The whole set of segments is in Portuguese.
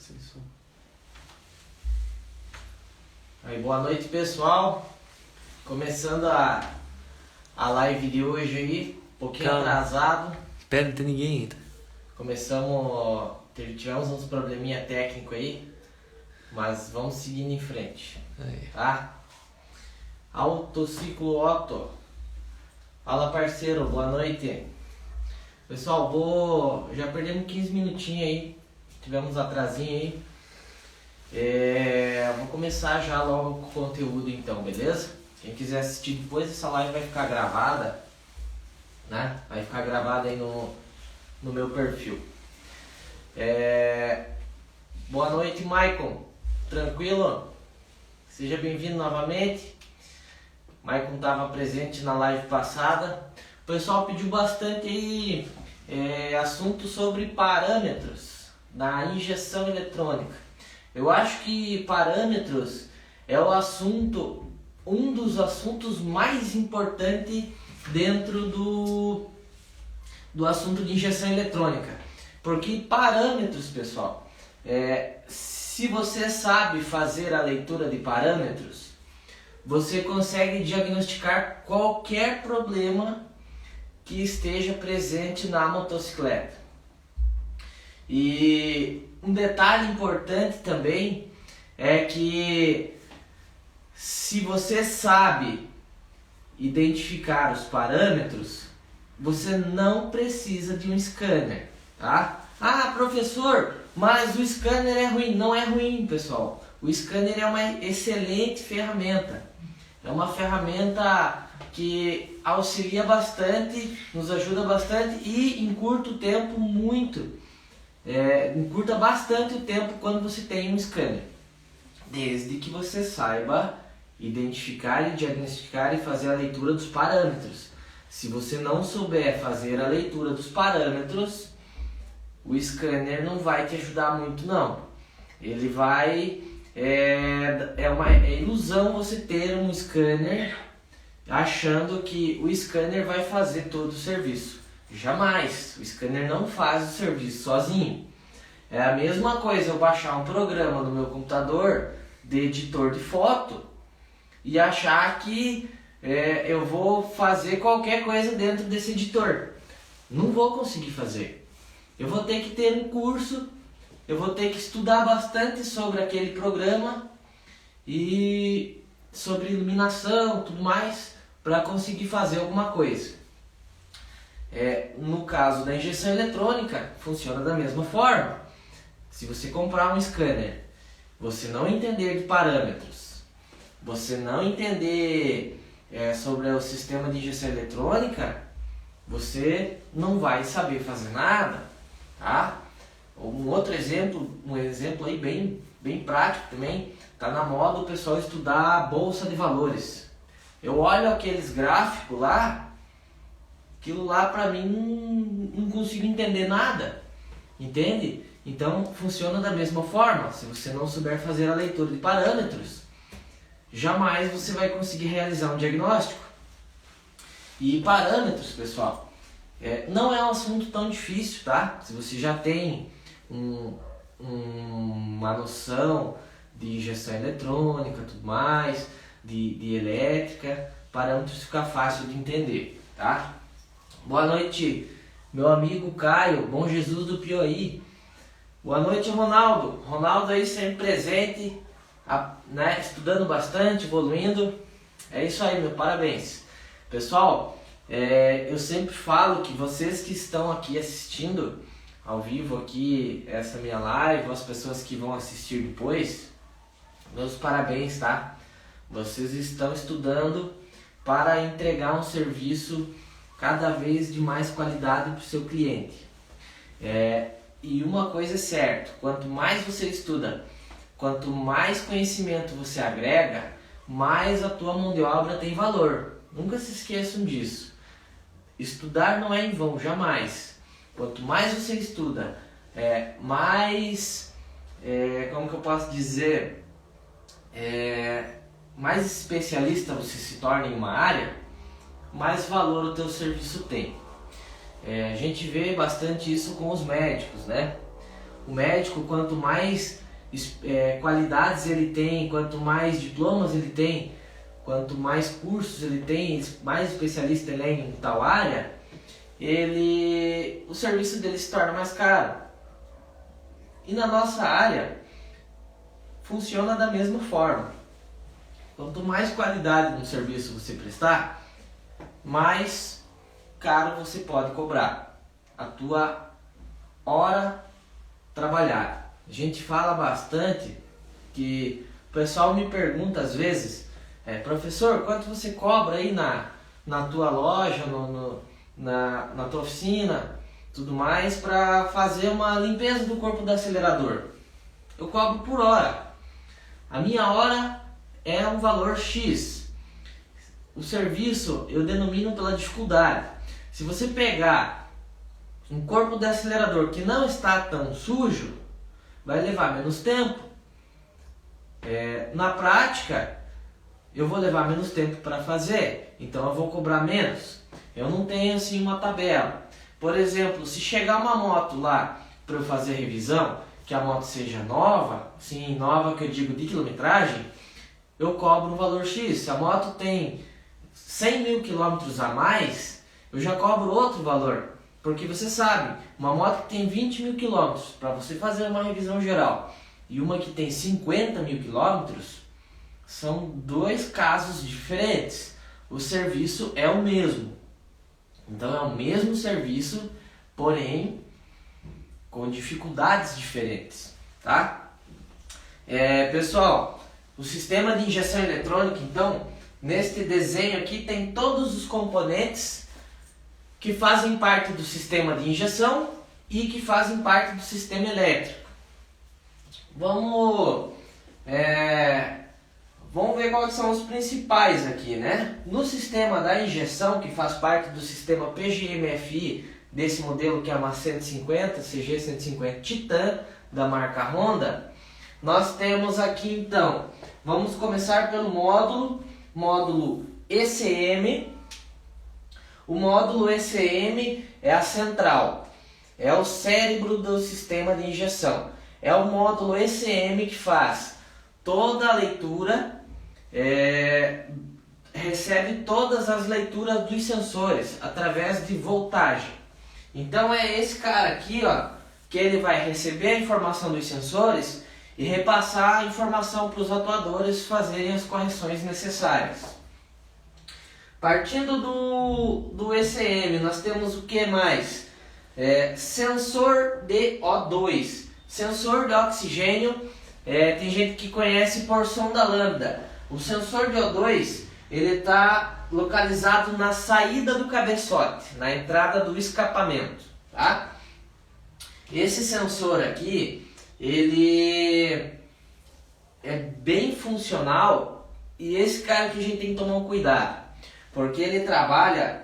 Sem som. Aí, boa noite, pessoal. Começando a live de hoje aí, um pouquinho atrasado. Espera, não tem ninguém ainda. Tivemos uns probleminha técnico aí, mas vamos seguindo em frente. Aí. Tá? Autociclo Otto. Fala, parceiro, boa noite. Pessoal, já perdemos 15 minutinhos aí, tivemos atrasinho aí. Vou começar já logo com o conteúdo então, beleza? Quem quiser assistir depois, essa live vai ficar gravada, né? Vai ficar gravada aí no meu perfil. Boa noite, Maicon. Tranquilo? Seja bem-vindo novamente. Maicon estava presente na live passada. O pessoal pediu bastante aí assunto sobre parâmetros da injeção eletrônica. Eu acho que parâmetros é um dos assuntos mais importantes dentro do assunto de injeção eletrônica. Porque parâmetros, pessoal, se você sabe fazer a leitura de parâmetros, você consegue diagnosticar qualquer problema que esteja presente na motocicleta. E um detalhe importante também é que se você sabe identificar os parâmetros, você não precisa de um scanner, tá? Ah, professor, mas o scanner é ruim. Não é ruim, pessoal. O scanner é uma excelente ferramenta. É uma ferramenta que auxilia bastante, nos ajuda bastante e encurta o tempo encurta bastante o tempo quando você tem um scanner. Desde que você saiba identificar e diagnosticar e fazer a leitura dos parâmetros. Se você não souber fazer a leitura dos parâmetros, o scanner não vai te ajudar muito não. Ele vai... É uma ilusão você ter um scanner achando que o scanner vai fazer todo o serviço. Jamais. O scanner não faz o serviço sozinho. É a mesma coisa eu baixar um programa no meu computador de editor de foto e achar que eu vou fazer qualquer coisa dentro desse editor. Não vou conseguir fazer. Eu vou ter que ter um curso, eu vou ter que estudar bastante sobre aquele programa e sobre iluminação e tudo mais para conseguir fazer alguma coisa. No caso da injeção eletrônica, funciona da mesma forma. Se você comprar um scanner, você não entender de parâmetros, você não entender sobre o sistema de injeção eletrônica, você não vai saber fazer nada, tá? Um outro exemplo, aí bem prático também, tá na moda o pessoal estudar a bolsa de valores. Eu olho aqueles gráficos lá, aquilo lá pra mim não consigo entender nada, entende? Então funciona da mesma forma. Se você não souber fazer a leitura de parâmetros, jamais você vai conseguir realizar um diagnóstico. E parâmetros, pessoal, não é um assunto tão difícil, tá? Se você já tem uma noção de injeção eletrônica, tudo mais, de elétrica, parâmetros fica fácil de entender, tá? Boa noite, meu amigo Caio, Bom Jesus do Piauí. Boa noite, Ronaldo. Ronaldo aí sempre presente, né, estudando bastante, evoluindo. É isso aí, meu parabéns. Pessoal, eu sempre falo que vocês que estão aqui assistindo ao vivo aqui essa minha live, as pessoas que vão assistir depois, meus parabéns, tá? Vocês estão estudando para entregar um serviço cada vez de mais qualidade para o seu cliente. E uma coisa é certa, quanto mais você estuda, quanto mais conhecimento você agrega, mais a tua mão de obra tem valor. Nunca se esqueçam disso. Estudar não é em vão, jamais. Quanto mais você estuda, mais, como que eu posso dizer, mais especialista você se torna em uma área, mais valor o teu serviço tem. A gente vê bastante isso com os médicos, né? O médico, quanto mais qualidades ele tem, quanto mais diplomas ele tem, quanto mais cursos ele tem, mais especialista ele é em tal área, o serviço dele se torna mais caro. E na nossa área funciona da mesma forma. Quanto mais qualidade no serviço você prestar, mais caro você pode cobrar a tua hora trabalhada. A gente fala bastante que o pessoal me pergunta às vezes, professor, quanto você cobra aí na tua loja, na tua oficina, tudo mais, para fazer uma limpeza do corpo do acelerador? Eu cobro por hora. A minha hora é um valor X. O serviço eu denomino pela dificuldade. Se você pegar um corpo de acelerador que não está tão sujo, vai levar menos tempo. Na prática, eu vou levar menos tempo para fazer, então eu vou cobrar menos. Eu não tenho assim uma tabela. Por exemplo, se chegar uma moto lá para eu fazer revisão, que a moto seja nova, sim, nova que eu digo de quilometragem, eu cobro um valor X. Se a moto tem 100 mil quilômetros a mais, eu já cobro outro valor. Porque você sabe, uma moto que tem 20 mil quilômetros, para você fazer uma revisão geral, e uma que tem 50 mil quilômetros, são dois casos diferentes. O serviço é o mesmo. Então é o mesmo serviço, porém com dificuldades diferentes, tá? Pessoal, o sistema de injeção eletrônica, então, neste desenho aqui tem todos os componentes que fazem parte do sistema de injeção e que fazem parte do sistema elétrico. Vamos ver quais são os principais aqui, né? No sistema da injeção, que faz parte do sistema PGMFI, desse modelo que é uma 150, CG150 Titan, da marca Honda, nós temos aqui então, vamos começar pelo módulo ECM. O módulo ECM é a central, é o cérebro do sistema de injeção. É o módulo ECM que faz toda a leitura, recebe todas as leituras dos sensores através de voltagem. Então é esse cara aqui, ó, que ele vai receber a informação dos sensores e repassar a informação para os atuadores fazerem as correções necessárias. Partindo do ECM, nós temos o que mais? Sensor de O2, sensor de oxigênio, tem gente que conhece por sonda lambda. O sensor de O2, ele está localizado na saída do cabeçote, na entrada do escapamento, tá? Esse sensor aqui, ele é bem funcional e esse cara que a gente tem que tomar um cuidado, porque ele trabalha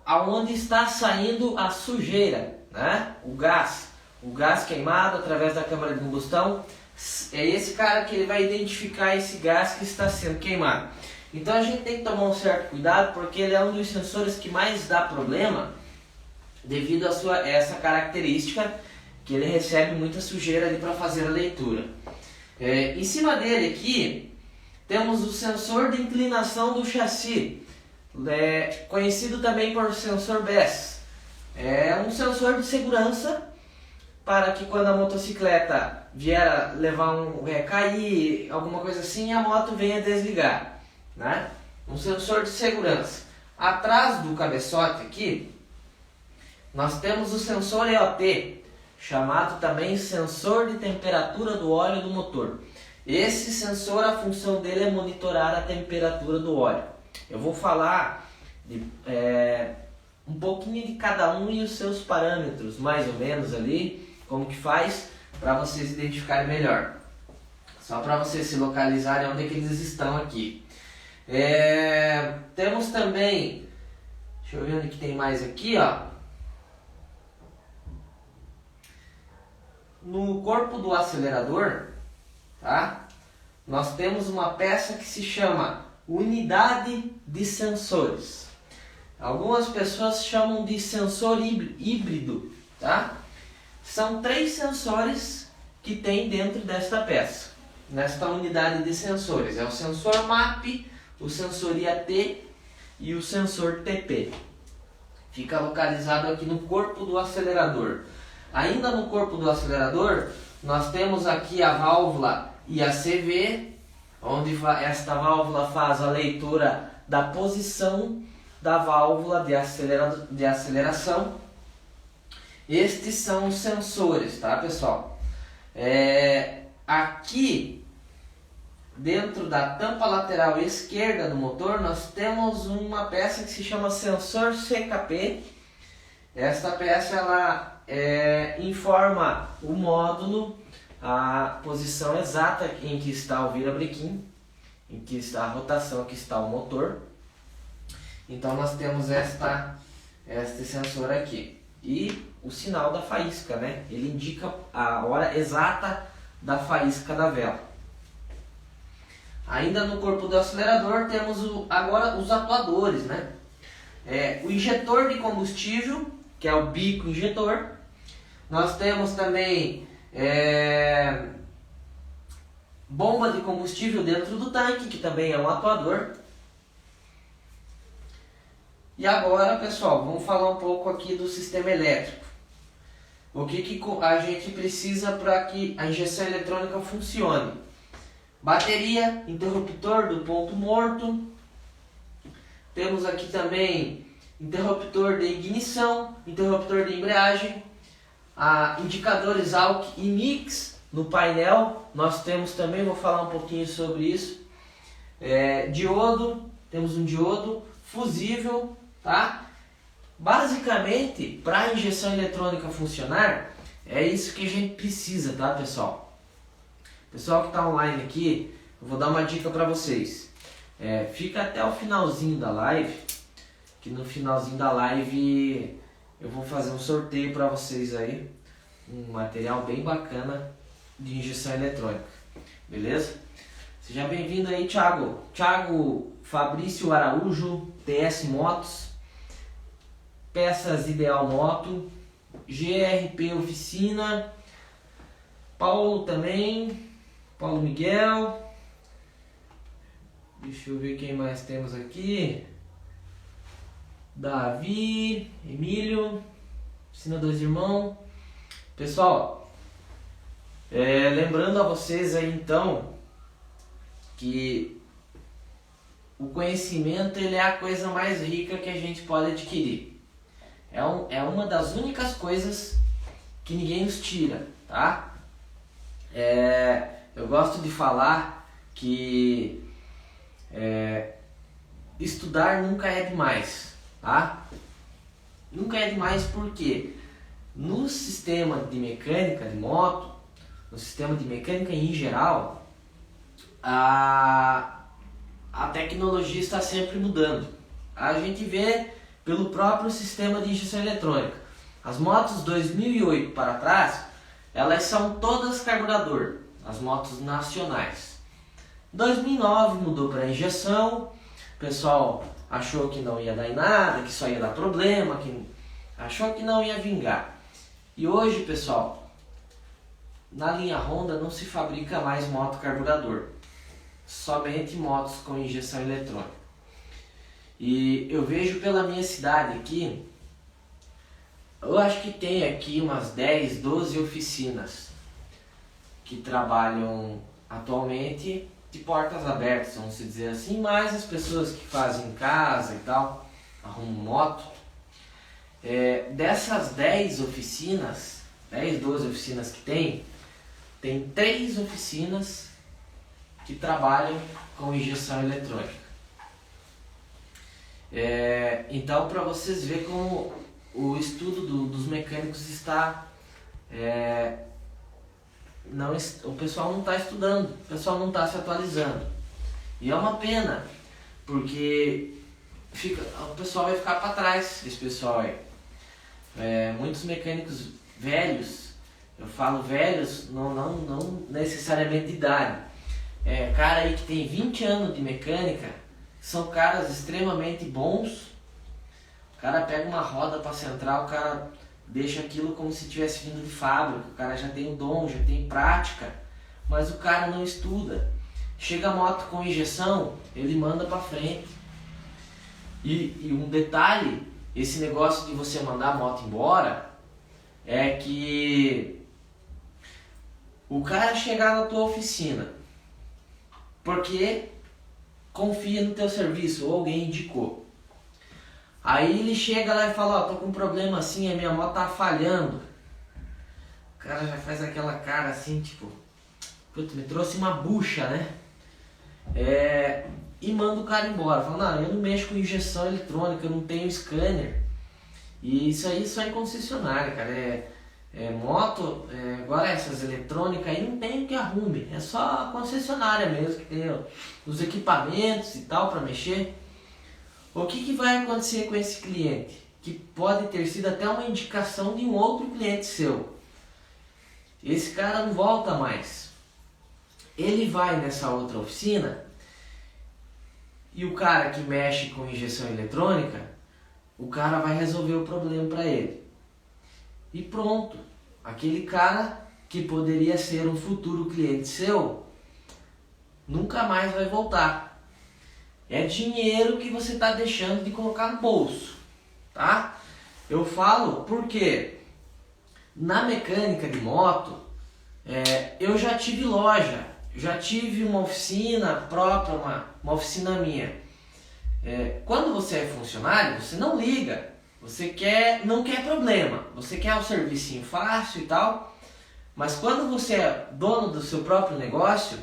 aonde está saindo a sujeira, né? O gás queimado através da câmara de combustão. É esse cara que ele vai identificar esse gás que está sendo queimado. Então a gente tem que tomar um certo cuidado, porque ele é um dos sensores que mais dá problema devido a essa característica, que ele recebe muita sujeira ali para fazer a leitura. Em cima dele aqui temos o sensor de inclinação do chassi, conhecido também por sensor BES. É um sensor de segurança para que quando a motocicleta vier levar cair, alguma coisa assim, a moto venha desligar, né? Um sensor de segurança. Atrás do cabeçote aqui, nós temos o sensor EOT, chamado também sensor de temperatura do óleo do motor. Esse sensor, a função dele é monitorar a temperatura do óleo. Eu vou falar um pouquinho de cada um e os seus parâmetros, mais ou menos ali, como que faz, para vocês identificarem melhor. Só para vocês se localizarem onde é que eles estão aqui. Temos também, deixa eu ver onde que tem mais aqui, ó. No corpo do acelerador, tá? Nós temos uma peça que se chama unidade de sensores. Algumas pessoas chamam de sensor híbrido, tá? São 3 sensores que tem dentro desta peça, nesta unidade de sensores. É o sensor MAP, o sensor IAT e o sensor TP. Fica localizado aqui no corpo do acelerador. Ainda no corpo do acelerador, nós temos aqui a válvula IACV, onde esta válvula faz a leitura da posição da válvula de aceleração. Estes são os sensores, tá, pessoal? Aqui dentro da tampa lateral esquerda do motor, nós temos uma peça que se chama sensor CKP. Esta peça ela informa o módulo, a posição exata em que está o virabrequim, em que está a rotação, que está o motor. Então nós temos este sensor aqui e o sinal da faísca, né? Ele indica a hora exata da faísca da vela. Ainda no corpo do acelerador temos agora os atuadores, né? O injetor de combustível, que é o bico injetor. Nós temos também bomba de combustível dentro do tanque, que também é um atuador. E agora, pessoal, vamos falar um pouco aqui do sistema elétrico. O que a gente precisa para que a injeção eletrônica funcione? Bateria, interruptor do ponto morto. Temos aqui também interruptor de ignição, interruptor de embreagem, indicadores AUX e MIX no painel. Nós temos também, vou falar um pouquinho sobre isso. Diodo, temos um diodo fusível, tá? Basicamente, para a injeção eletrônica funcionar, é isso que a gente precisa, tá, pessoal? Pessoal que está online aqui, eu vou dar uma dica para vocês. Fica até o finalzinho da live, que no finalzinho da live eu vou fazer um sorteio para vocês aí, um material bem bacana de injeção eletrônica, beleza? Seja bem-vindo aí, Thiago Fabrício Araújo, TS Motos, Peças Ideal Moto, GRP Oficina, Paulo também, Paulo Miguel, deixa eu ver quem mais temos aqui, Davi, Emílio, Oficina Dois Irmãos. Pessoal, lembrando a vocês aí então, que o conhecimento ele é a coisa mais rica que a gente pode adquirir. É uma das únicas coisas que ninguém nos tira, tá? Eu gosto de falar que estudar nunca é demais, tá? Nunca é demais porque no sistema de mecânica de moto, no sistema de mecânica em geral, a tecnologia está sempre mudando. A gente vê pelo próprio sistema de injeção eletrônica. As motos 2008 para trás, elas são todas carburador, as motos nacionais. 2009 mudou para injeção, o pessoal achou que não ia dar em nada, que só ia dar problema, achou que não ia vingar. E hoje, pessoal, na linha Honda não se fabrica mais moto carburador, somente motos com injeção eletrônica. E eu vejo pela minha cidade aqui, eu acho que tem aqui umas 10, 12 oficinas que trabalham atualmente de portas abertas, vamos dizer assim, mais as pessoas que fazem em casa e tal, arrumam moto. Dessas 10 oficinas, 10, 12 oficinas que tem 3 oficinas que trabalham com injeção eletrônica. Então, para vocês verem como o estudo dos mecânicos está... o pessoal não está estudando, o pessoal não está se atualizando. E é uma pena, porque o pessoal vai ficar para trás, esse pessoal aí. Muitos mecânicos velhos, eu falo velhos, não necessariamente de idade. Cara aí que tem 20 anos de mecânica, são caras extremamente bons. O cara pega uma roda para central, o cara deixa aquilo como se tivesse vindo de fábrica. O cara já tem o dom, já tem prática, mas o cara não estuda. Chega a moto com injeção, ele manda para frente. E um detalhe, esse negócio de você mandar a moto embora, é que o cara chegar na tua oficina porque confia no teu serviço ou alguém indicou. Aí ele chega lá e fala, ó, tô com um problema assim, a minha moto tá falhando. O cara já faz aquela cara assim, tipo, putz, me trouxe uma bucha, né? E manda o cara embora. Fala, não, eu não mexo com injeção eletrônica, eu não tenho scanner. E isso aí só em concessionária, cara. Moto, agora essas eletrônicas aí não tem o que arrume. É só a concessionária mesmo que tem os equipamentos e tal para mexer. O que vai acontecer com esse cliente? Que pode ter sido até uma indicação de um outro cliente seu. Esse cara não volta mais. Ele vai nessa outra oficina e o cara que mexe com injeção eletrônica, o cara vai resolver o problema para ele. E pronto. Aquele cara que poderia ser um futuro cliente seu, nunca mais vai voltar. É dinheiro que você está deixando de colocar no bolso, tá? Eu falo porque na mecânica de moto, eu já tive loja, já tive uma oficina própria, uma oficina minha. Quando você é funcionário, você não liga, você não quer problema, você quer um servicinho fácil e tal, mas quando você é dono do seu próprio negócio,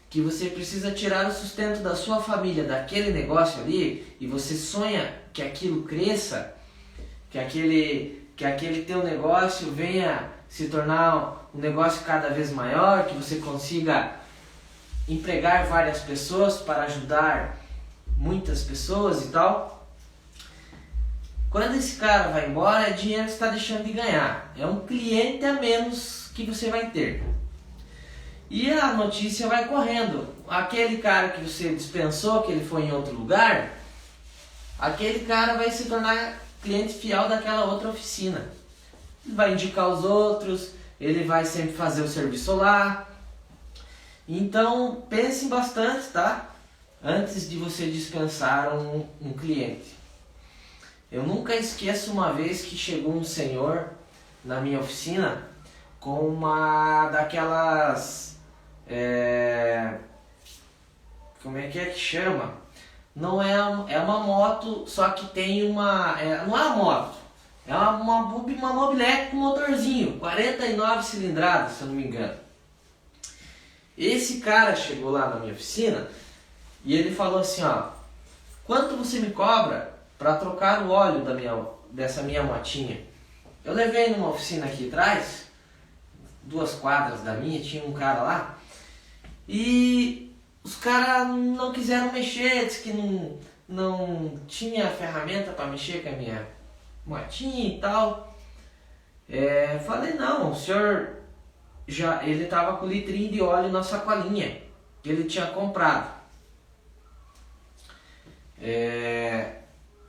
que você precisa tirar o sustento da sua família daquele negócio ali, e você sonha que aquilo cresça, que aquele teu negócio venha se tornar um negócio cada vez maior, que você consiga empregar várias pessoas para ajudar muitas pessoas e tal. Quando esse cara vai embora, é dinheiro que você está deixando de ganhar. É um cliente a menos que você vai ter. E a notícia vai correndo. Aquele cara que você dispensou, que ele foi em outro lugar, aquele cara vai se tornar cliente fiel daquela outra oficina. Ele vai indicar os outros, ele vai sempre fazer o serviço lá. Então, pense bastante, tá? Antes de você dispensar um cliente. Eu nunca esqueço uma vez que chegou um senhor na minha oficina com uma daquelas... como é que chama? Não é uma moto, só que tem uma... não é uma moto, é uma mobilete com motorzinho, 49 cilindradas, se eu não me engano. Esse cara chegou lá na minha oficina e ele falou assim, ó, quanto você me cobra para trocar o óleo dessa minha motinha? Eu levei numa oficina aqui atrás, 2 quadras da minha, tinha um cara lá, e os caras não quiseram mexer, disse que não tinha ferramenta para mexer com a minha motinha e tal. Falei, não, o senhor ele estava com litrinho de óleo na sacolinha que ele tinha comprado.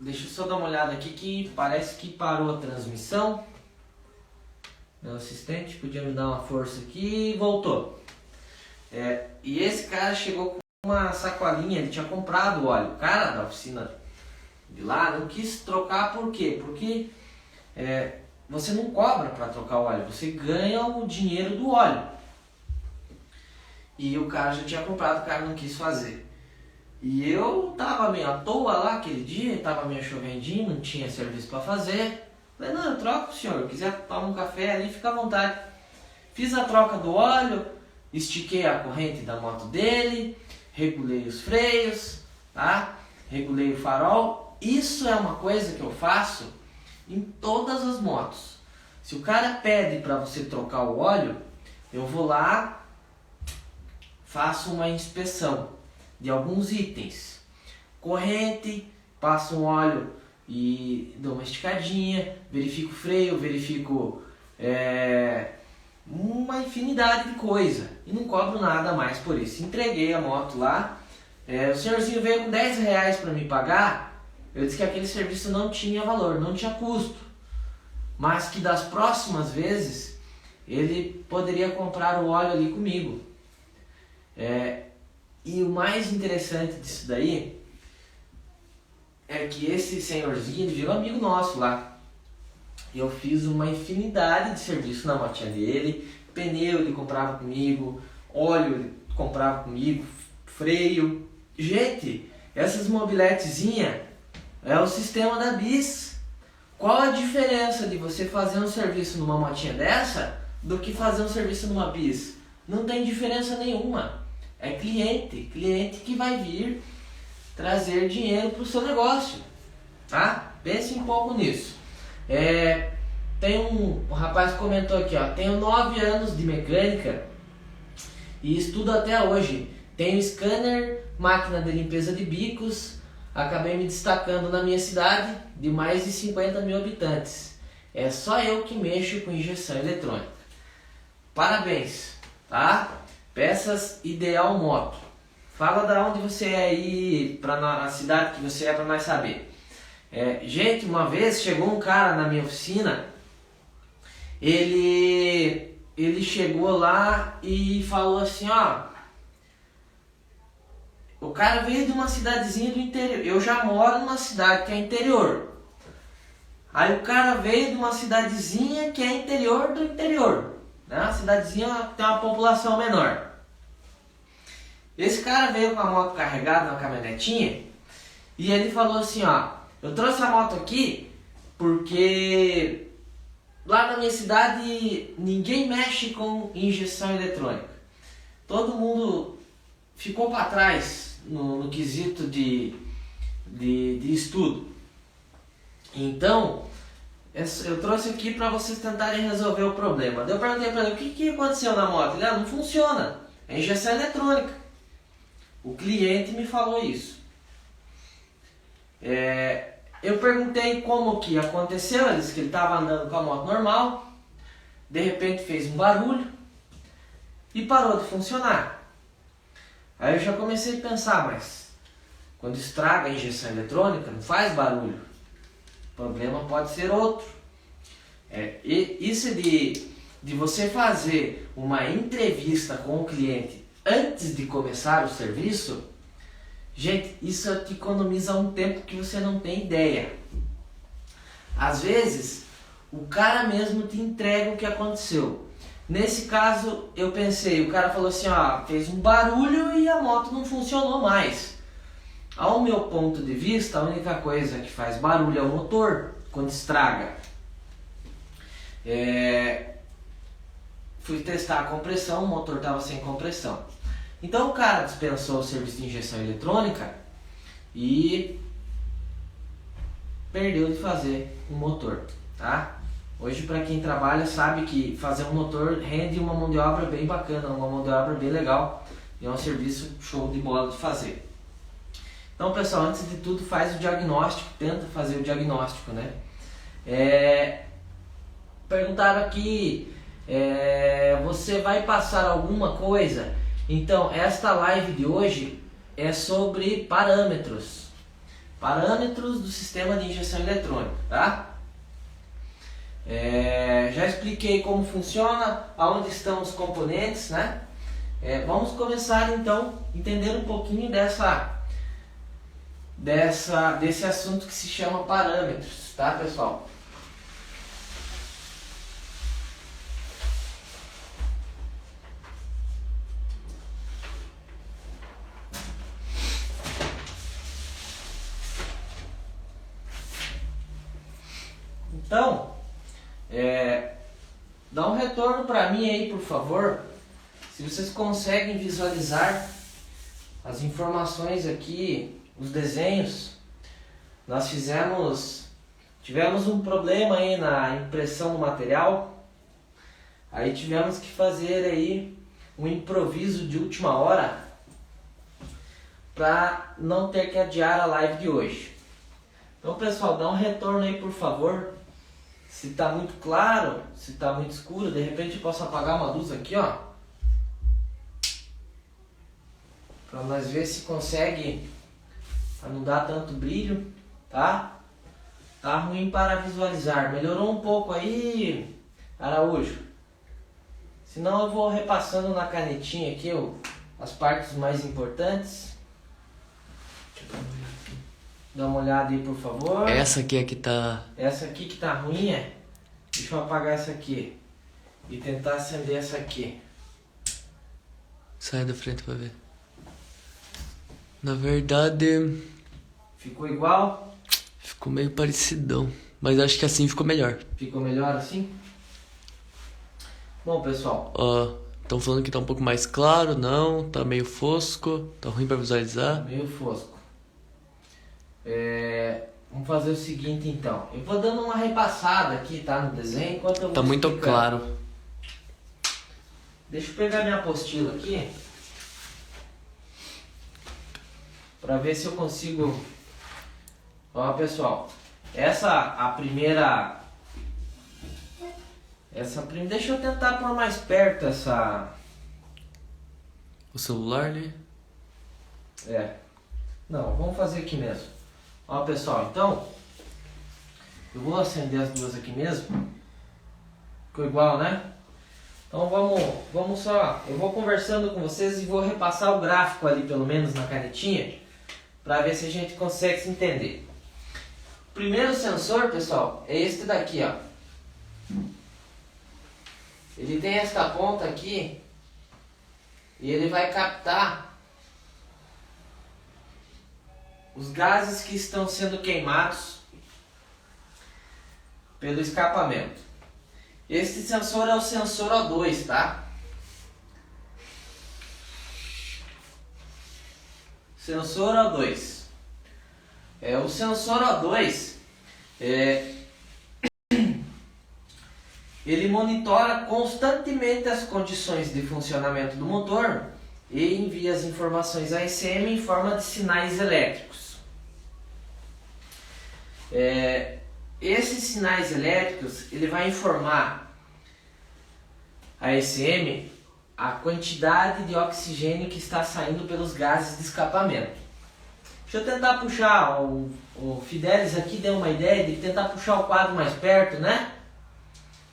Deixa eu só dar uma olhada aqui que parece que parou a transmissão. Meu assistente podia me dar uma força aqui e voltou. E esse cara chegou com uma sacolinha, ele tinha comprado o óleo. O cara da oficina de lá não quis trocar, por quê? Porque você não cobra para trocar o óleo, você ganha o dinheiro do óleo. E o cara já tinha comprado, o cara não quis fazer. E eu tava meio à toa lá aquele dia, tava meio chovendinho, não tinha serviço para fazer. Falei, não, eu troco, senhor, quiser tomar um café ali, fica à vontade. Fiz a troca do óleo, estiquei a corrente da moto dele, regulei os freios, tá? Regulei o farol. Isso é uma coisa que eu faço em todas as motos. Se o cara pede para você trocar o óleo, eu vou lá, faço uma inspeção de alguns itens. Corrente, passo um óleo e dou uma esticadinha, verifico o freio, verifico uma infinidade de coisa e não cobro nada mais por isso. Entreguei a moto lá, o senhorzinho veio com R$10 para me pagar. Eu disse que aquele serviço não tinha valor, não tinha custo. mas que das próximas vezes ele poderia comprar o óleo ali comigo. E o mais interessante disso daí é que esse senhorzinho virou amigo nosso lá. Eu fiz uma infinidade de serviço na motinha dele, pneu ele comprava comigo, óleo ele comprava comigo, freio. Gente, essas mobiletezinhas é o sistema da Bis. Qual a diferença de você fazer um serviço numa motinha dessa do que fazer um serviço numa Bis? Não tem diferença nenhuma. É cliente que vai vir trazer dinheiro para o seu negócio, tá? Pense um pouco nisso. Tem um rapaz que comentou aqui, ó, tenho 9 anos de mecânica e estudo até hoje. Tenho scanner, máquina de limpeza de bicos, acabei me destacando na minha cidade de mais de 50 mil habitantes. É só eu que mexo com injeção eletrônica. Parabéns, tá? Peças Ideal Moto. Fala da onde você é aí, a cidade que você é, para nós saber. Gente, uma vez chegou um cara na minha oficina, ele chegou lá e falou assim, ó, o cara veio de uma cidadezinha do interior, eu já moro numa cidade que é interior, aí o cara veio de uma cidadezinha que é interior do interior, né? Uma cidadezinha que tem uma população menor. Esse cara veio com a moto carregada, uma caminhonetinha, e ele falou assim, ó, eu trouxe a moto aqui porque lá na minha cidade ninguém mexe com injeção eletrônica. Todo mundo ficou para trás no quesito de estudo. Então, eu trouxe aqui para vocês tentarem resolver o problema. Eu perguntei para ele, o que aconteceu na moto? Ele, não funciona, é injeção eletrônica. O cliente me falou isso. Eu perguntei como que aconteceu. Ele disse que ele estava andando com a moto normal, de repente fez um barulho e parou de funcionar. Aí eu já comecei a pensar, mas quando estraga a injeção eletrônica não faz barulho, o problema pode ser outro. Isso de você fazer uma entrevista com o cliente antes de começar o serviço, gente, isso te economiza um tempo que você não tem ideia. Às vezes, o cara mesmo te entrega o que aconteceu. Nesse caso, eu pensei, o cara falou assim, ó, fez um barulho e a moto não funcionou mais. Ao meu ponto de vista, a única coisa que faz barulho é o motor, quando estraga. Fui testar a compressão, o motor estava sem compressão. Então o cara dispensou o serviço de injeção eletrônica e perdeu de fazer um motor, tá? Hoje, para quem trabalha, sabe que fazer um motor rende uma mão de obra bem bacana, uma mão de obra bem legal, e é um serviço show de bola de fazer. Então, pessoal, antes de tudo, faz o diagnóstico, tenta fazer o diagnóstico, né? Perguntaram aqui, você vai passar alguma coisa? Então, esta live de hoje é sobre parâmetros do sistema de injeção eletrônica, tá? Já expliquei como funciona, aonde estão os componentes, né? Vamos começar então a entender um pouquinho desse assunto que se chama parâmetros, tá, pessoal? Então, dá um retorno para mim aí, por favor, se vocês conseguem visualizar as informações aqui, os desenhos. Nós tivemos um problema aí na impressão do material, aí tivemos que fazer aí um improviso de última hora para não ter que adiar a live de hoje. Então, pessoal, dá um retorno aí, por favor. Se está muito claro, se está muito escuro, de repente eu posso apagar uma luz aqui, ó, para nós ver se consegue não dar tanto brilho, tá? Tá ruim para visualizar. Melhorou um pouco aí, Araújo? Senão eu vou repassando na canetinha aqui as partes mais importantes. Dá uma olhada aí, por favor. Essa aqui é que tá... Essa aqui que tá ruim, é? Deixa eu apagar essa aqui. E tentar acender essa aqui. Sai da frente pra ver. Na verdade... Ficou igual? Ficou meio parecidão. Mas acho que assim ficou melhor. Ficou melhor assim? Bom, pessoal. Ó, estão falando que tá um pouco mais claro. Não, tá meio fosco. Tá ruim pra visualizar. Meio fosco. Vamos fazer o seguinte então. Eu vou dando uma repassada aqui, tá? No desenho. Enquanto eu vou Tá muito explicando. claro. Deixa eu pegar minha apostila aqui. Pra ver se eu consigo... Ó, pessoal. A primeira... Deixa eu tentar pôr mais perto essa... O celular ali. Não, vamos fazer aqui mesmo. Ó, pessoal, então... Eu vou acender as duas aqui mesmo. Ficou igual, né? Então vamos só... Eu vou conversando com vocês e vou repassar o gráfico ali, pelo menos na canetinha, para ver se a gente consegue se entender. O primeiro sensor, pessoal, é este daqui, ó. Ele tem esta ponta aqui e ele vai captar os gases que estão sendo queimados pelo escapamento. Este sensor é o sensor O2, tá? Sensor O2. O sensor O2 ele monitora constantemente as condições de funcionamento do motor e envia as informações à ECM em forma de sinais elétricos. Esses sinais elétricos ele vai informar a ECM a quantidade de oxigênio que está saindo pelos gases de escapamento. Deixa eu tentar puxar, o Fidelis aqui deu uma ideia de tentar puxar o quadro mais perto, né?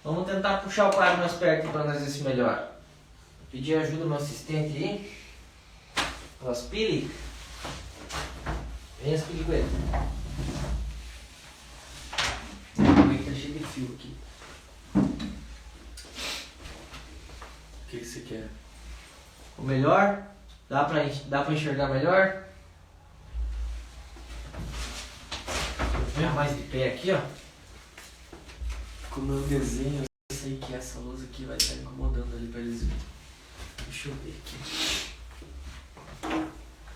Vamos tentar puxar o quadro mais perto para nós ver se melhora. Pedir ajuda ao meu assistente aí. O Aspire. Vem, Aspire com ele. Tá cheio de fio aqui. O que você quer? O melhor? Dá pra enxergar melhor? Vou ver mais de pé aqui, ó. Como eu desenho, eu sei que essa luz aqui vai estar incomodando ali pra eles verem. Deixa eu ver aqui.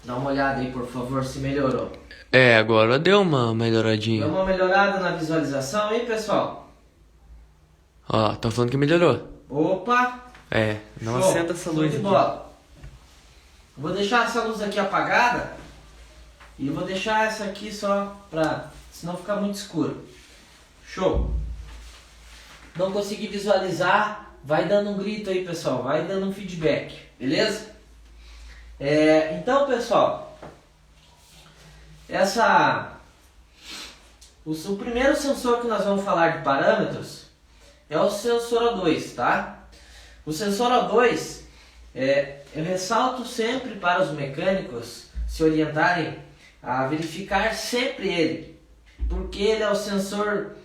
Dá uma olhada aí, por favor, se melhorou. Agora deu uma melhoradinha. Deu uma melhorada na visualização, hein, pessoal? Ó, tá falando que melhorou. Opa! Não Show. acenda essa Show luz de aqui. bola. Vou deixar essa luz aqui apagada e vou deixar essa aqui só pra... senão ficar muito escuro. Show! Não consegui visualizar, vai dando um grito aí, pessoal, vai dando um feedback, beleza? Então, pessoal, o primeiro sensor que nós vamos falar de parâmetros é o sensor O2, tá? O sensor O2, eu ressalto sempre para os mecânicos se orientarem a verificar sempre ele, porque ele é o sensor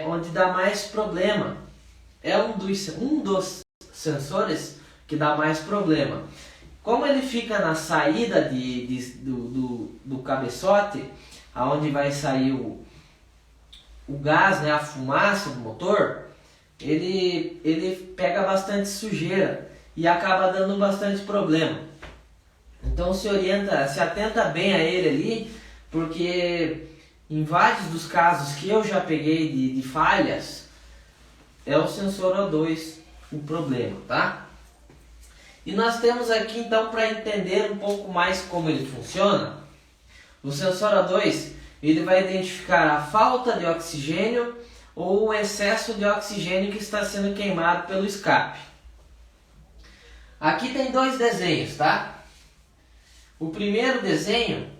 onde dá mais problema. É um dos sensores que dá mais problema. Como ele fica na saída do cabeçote, aonde vai sair o gás, né, a fumaça do motor, ele pega bastante sujeira e acaba dando bastante problema. Então se atenta bem a ele ali, porque em vários dos casos que eu já peguei de falhas, é o sensor O2 o problema, tá? E nós temos aqui então, para entender um pouco mais como ele funciona, o sensor O2 ele vai identificar a falta de oxigênio ou o excesso de oxigênio que está sendo queimado pelo escape. Aqui tem dois desenhos, tá? O primeiro desenho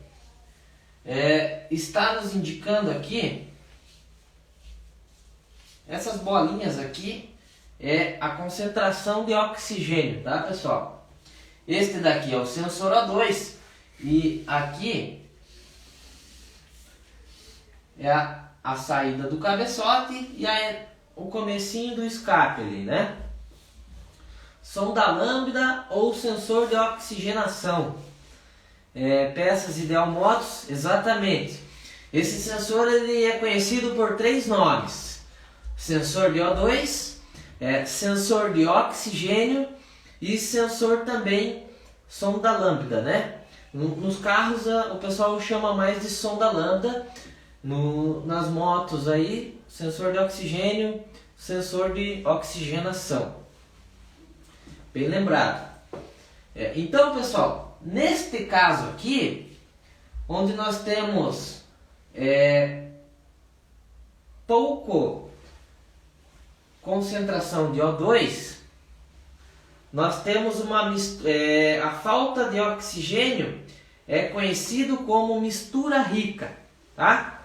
está nos indicando aqui essas bolinhas aqui é a concentração de oxigênio, tá, pessoal? Este daqui é o sensor O2 e aqui é a saída do cabeçote e o comecinho do escape ali, né? Sonda lambda ou sensor de oxigenação. Peças Ideal Motos, exatamente. Esse sensor ele é conhecido por 3 nomes: sensor de O2, sensor de oxigênio e sensor também sonda lambda, né? Nos carros o pessoal chama mais de sonda lambda, nas motos aí sensor de oxigênio, sensor de oxigenação. Bem lembrado. Então, pessoal, neste caso aqui, onde nós temos pouco concentração de O2, nós temos a falta de oxigênio é conhecido como mistura rica, tá?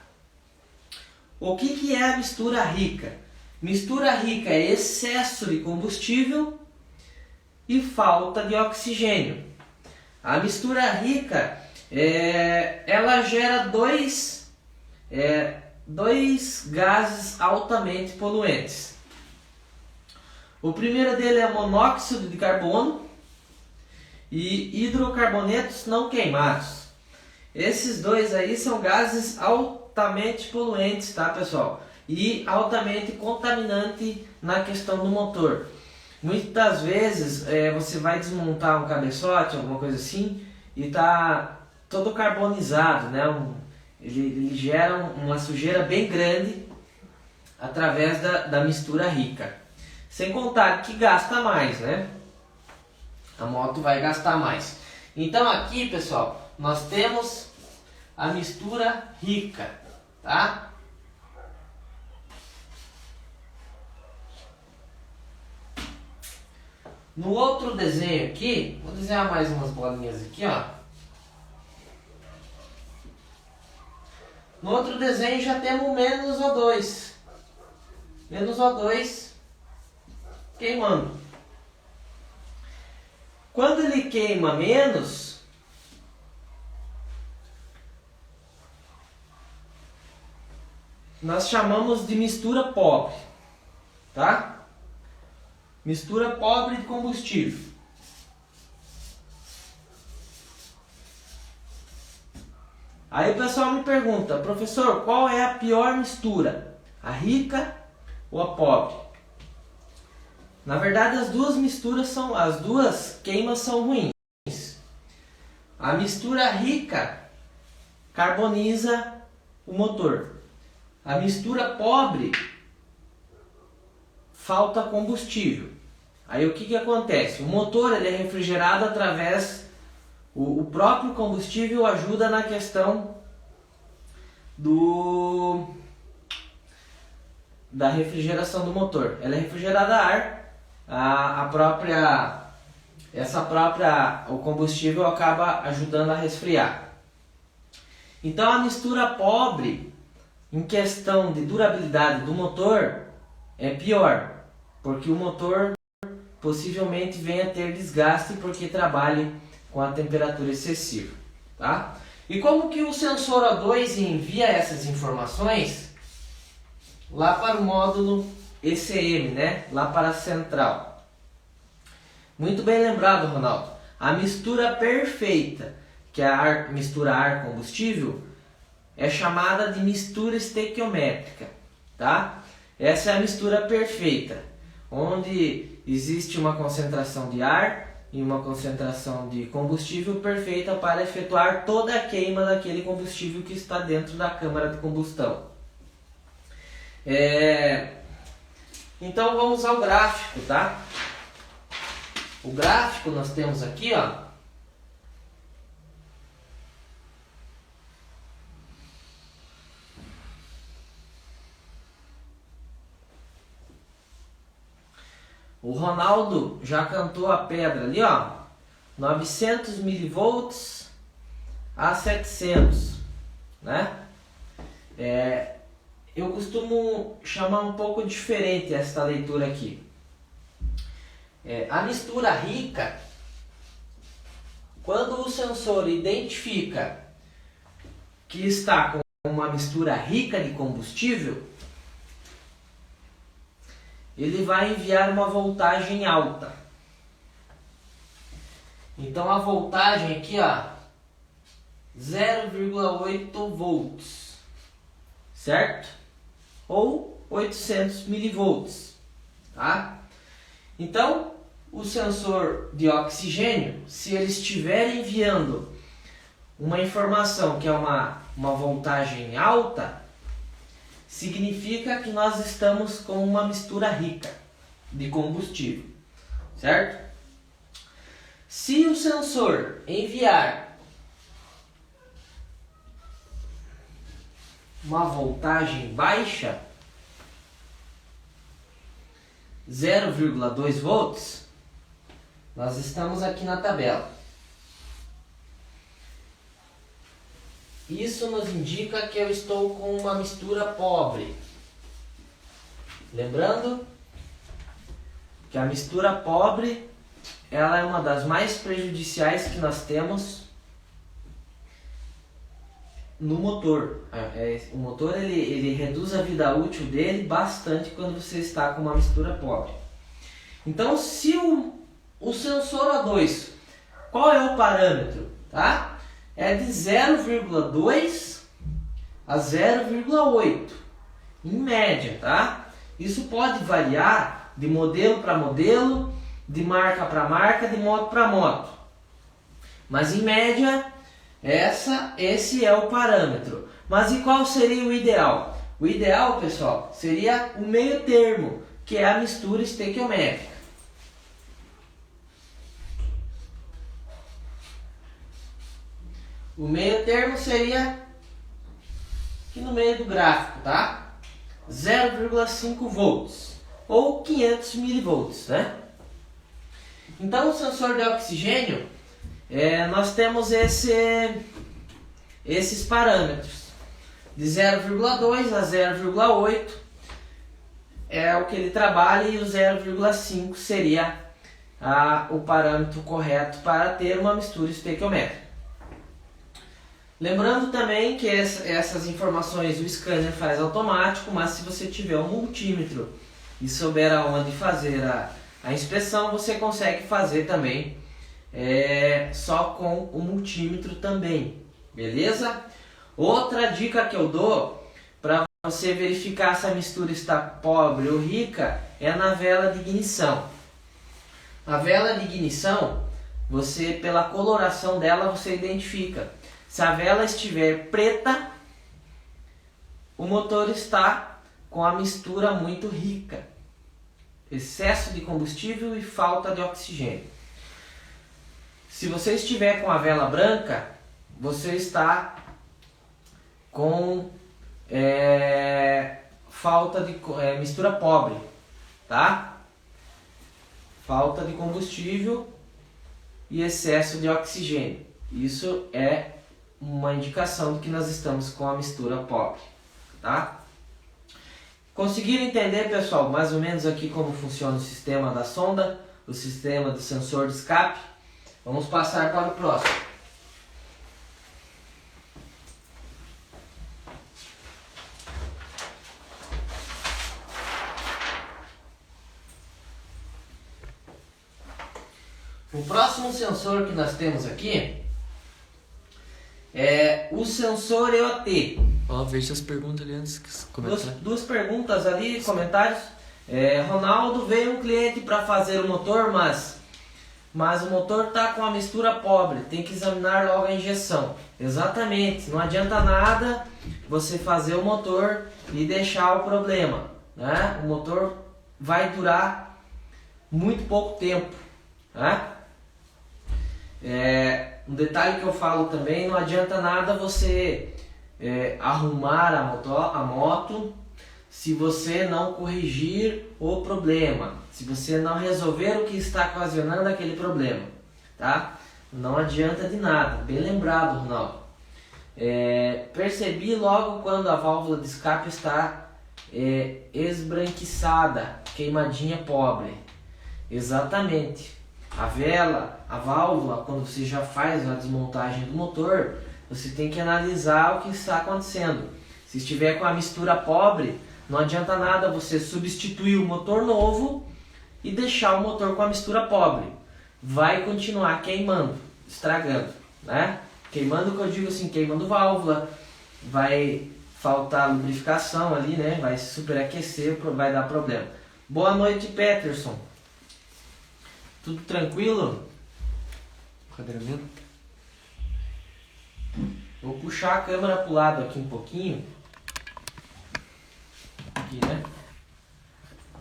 O que é a mistura rica? Mistura rica é excesso de combustível e falta de oxigênio. A mistura rica ela gera dois gases altamente poluentes. O primeiro dele é monóxido de carbono e hidrocarbonetos não queimados. Esses dois aí são gases altamente poluentes, tá, pessoal? E altamente contaminantes na questão do motor. Muitas vezes você vai desmontar um cabeçote, alguma coisa assim, e tá todo carbonizado, né? Ele gera uma sujeira bem grande através da mistura rica. Sem contar que gasta mais, né? A moto vai gastar mais. Então aqui, pessoal, nós temos a mistura rica, tá? No outro desenho aqui, vou desenhar mais umas bolinhas aqui, ó. No outro desenho já temos menos O2. Menos O2 queimando. Quando ele queima menos, nós chamamos de mistura pobre, tá? Mistura pobre de combustível. Aí o pessoal me pergunta: professor, qual é a pior mistura? A rica ou a pobre? Na verdade, as duas queimas são ruins. A mistura rica carboniza o motor. A mistura pobre falta combustível. Aí o que acontece? O motor ele é refrigerado através... O próprio combustível ajuda na questão da refrigeração do motor. Ela é refrigerada a ar. O combustível acaba ajudando a resfriar. Então a mistura pobre, em questão de durabilidade do motor, é pior, porque o motor possivelmente venha a ter desgaste porque trabalhe com a temperatura excessiva, tá? E como que o sensor O2 envia essas informações lá para o módulo ECM, né? Lá para a central. Muito bem lembrado, Ronaldo. A mistura perfeita, que é a mistura ar-combustível, é chamada de mistura estequiométrica, tá? Essa é a mistura perfeita, onde existe uma concentração de ar e uma concentração de combustível perfeita para efetuar toda a queima daquele combustível que está dentro da câmara de combustão. Então vamos ao gráfico, tá? O gráfico nós temos aqui, ó. O Ronaldo já cantou a pedra ali, ó. 900 milivolts a 700, né? eu costumo chamar um pouco diferente esta leitura aqui. A mistura rica, quando o sensor identifica que está com uma mistura rica de combustível, ele vai enviar uma voltagem alta. Então a voltagem aqui, ó, 0,8 volts, certo? Ou 800 milivolts, tá? Então, o sensor de oxigênio, se ele estiver enviando uma informação que é uma voltagem alta, significa que nós estamos com uma mistura rica de combustível, certo? Se o sensor enviar uma voltagem baixa, 0,2 volts, nós estamos aqui na tabela. Isso nos indica que eu estou com uma mistura pobre. Lembrando que a mistura pobre, ela é uma das mais prejudiciais que nós temos no motor. O motor ele reduz a vida útil dele bastante quando você está com uma mistura pobre. Então, se o sensor O2, qual é o parâmetro? Tá? É de 0,2 a 0,8 em média, tá? Isso pode variar de modelo para modelo, de marca para marca, de moto para moto. Mas em média, esse é o parâmetro. Mas e qual seria o ideal? O ideal, pessoal, seria o meio termo, que é a mistura estequiométrica. O meio termo seria aqui no meio do gráfico, tá? 0,5 volts ou 500 milivolts, né? Então, o sensor de oxigênio, nós temos esses parâmetros de 0,2 a 0,8 é o que ele trabalha, e o 0,5 seria o parâmetro correto para ter uma mistura estequiométrica. Lembrando também que essas informações o scanner faz automático, mas se você tiver um multímetro e souber aonde fazer a inspeção, você consegue fazer também só com o multímetro também, beleza? Outra dica que eu dou para você verificar se a mistura está pobre ou rica é na vela de ignição. A vela de ignição, você, pela coloração dela, você identifica. Se a vela estiver preta, o motor está com a mistura muito rica, excesso de combustível e falta de oxigênio. Se você estiver com a vela branca, você está com falta de mistura pobre, tá? Falta de combustível e excesso de oxigênio. Isso é uma indicação de que nós estamos com a mistura pobre, tá? Conseguiram entender, pessoal, mais ou menos aqui como funciona o sistema da sonda, o sistema do sensor de escape? Vamos passar para o próximo. O próximo sensor que nós temos aqui é o sensor EOT. Veja as perguntas ali antes que comentar. Duas perguntas ali, comentários. Ronaldo, veio um cliente para fazer o motor, mas o motor está com a mistura pobre, tem que examinar logo a injeção. Exatamente, não adianta nada você fazer o motor e deixar o problema, né? O motor vai durar muito pouco tempo, né? Um detalhe que eu falo também, não adianta nada você arrumar a moto se você não corrigir o problema, se você não resolver o que está ocasionando aquele problema, tá? Não adianta de nada, bem lembrado, Ronaldo. Percebi logo quando a válvula de escape está esbranquiçada, queimadinha pobre. Exatamente. A vela, a válvula, quando você já faz a desmontagem do motor, você tem que analisar o que está acontecendo. Se estiver com a mistura pobre, não adianta nada você substituir o motor novo e deixar o motor com a mistura pobre. Vai continuar queimando, estragando, né? Queimando, que eu digo assim, queimando válvula, vai faltar lubrificação ali, né? Vai superaquecer, vai dar problema. Boa noite, Peterson. Tudo tranquilo? Enquadramento. Vou puxar a câmera para o lado aqui um pouquinho. Aqui, né?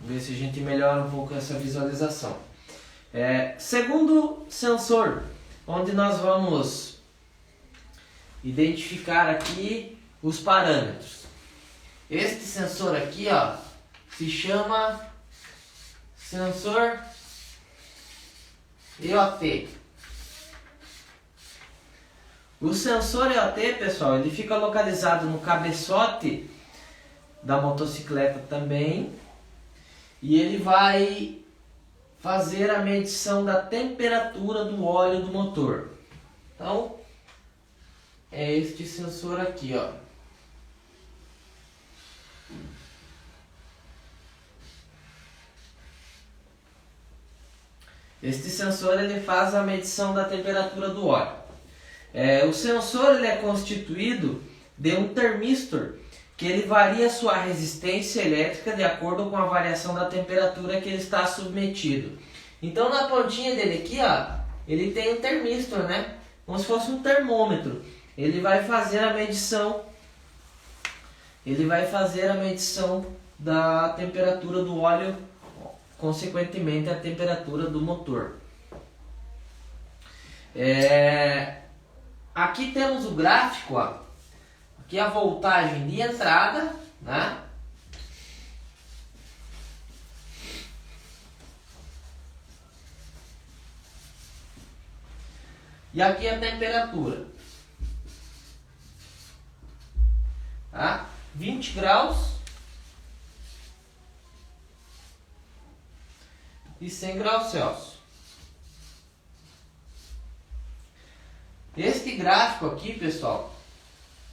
Ver se a gente melhora um pouco essa visualização. Segundo sensor, onde nós vamos identificar aqui os parâmetros. Este sensor aqui, ó, se chama sensor EOT. O sensor EOT, pessoal, ele fica localizado no cabeçote da motocicleta também, e ele vai fazer a medição da temperatura do óleo do motor. Então, é este sensor aqui, ó. Este sensor ele faz a medição da temperatura do óleo. O sensor ele é constituído de um termistor que ele varia sua resistência elétrica de acordo com a variação da temperatura que ele está submetido. Então na pontinha dele aqui, ó, ele tem um termistor, né? Como se fosse um termômetro. Ele vai fazer a medição. Da temperatura do óleo, consequentemente a temperatura do motor. Aqui temos o gráfico, ó. Aqui a voltagem de entrada, né? E aqui a temperatura, tá? 20 graus e 100 graus Celsius. Este gráfico aqui, pessoal,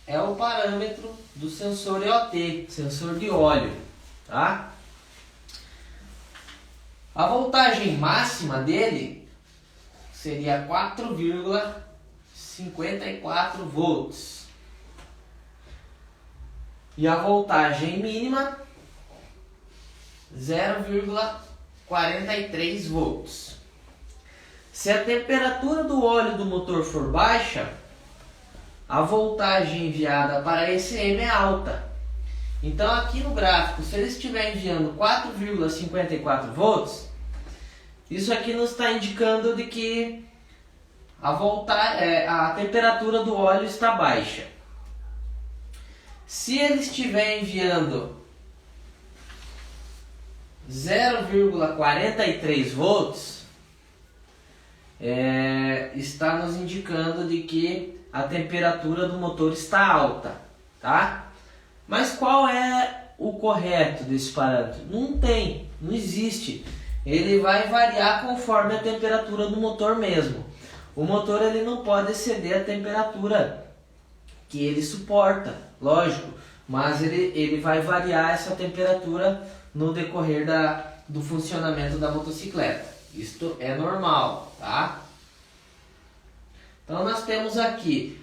é o parâmetro do sensor EOT, sensor de óleo, tá? A voltagem máxima dele seria 4,54 volts. E a voltagem mínima 0,43 volts. Se a temperatura do óleo do motor for baixa, a voltagem enviada para a ECM é alta. Então aqui no gráfico, se ele estiver enviando 4,54 volts, isso aqui nos está indicando de que a temperatura do óleo está baixa. Se ele estiver enviando 0,43 volts, está nos indicando de que a temperatura do motor está alta, tá? Mas qual é o correto desse parâmetro? Não existe. Ele vai variar conforme a temperatura do motor mesmo. O motor ele não pode exceder a temperatura que ele suporta, lógico, mas ele vai variar essa temperatura no decorrer do funcionamento da motocicleta. Isto é normal, tá? Então nós temos aqui,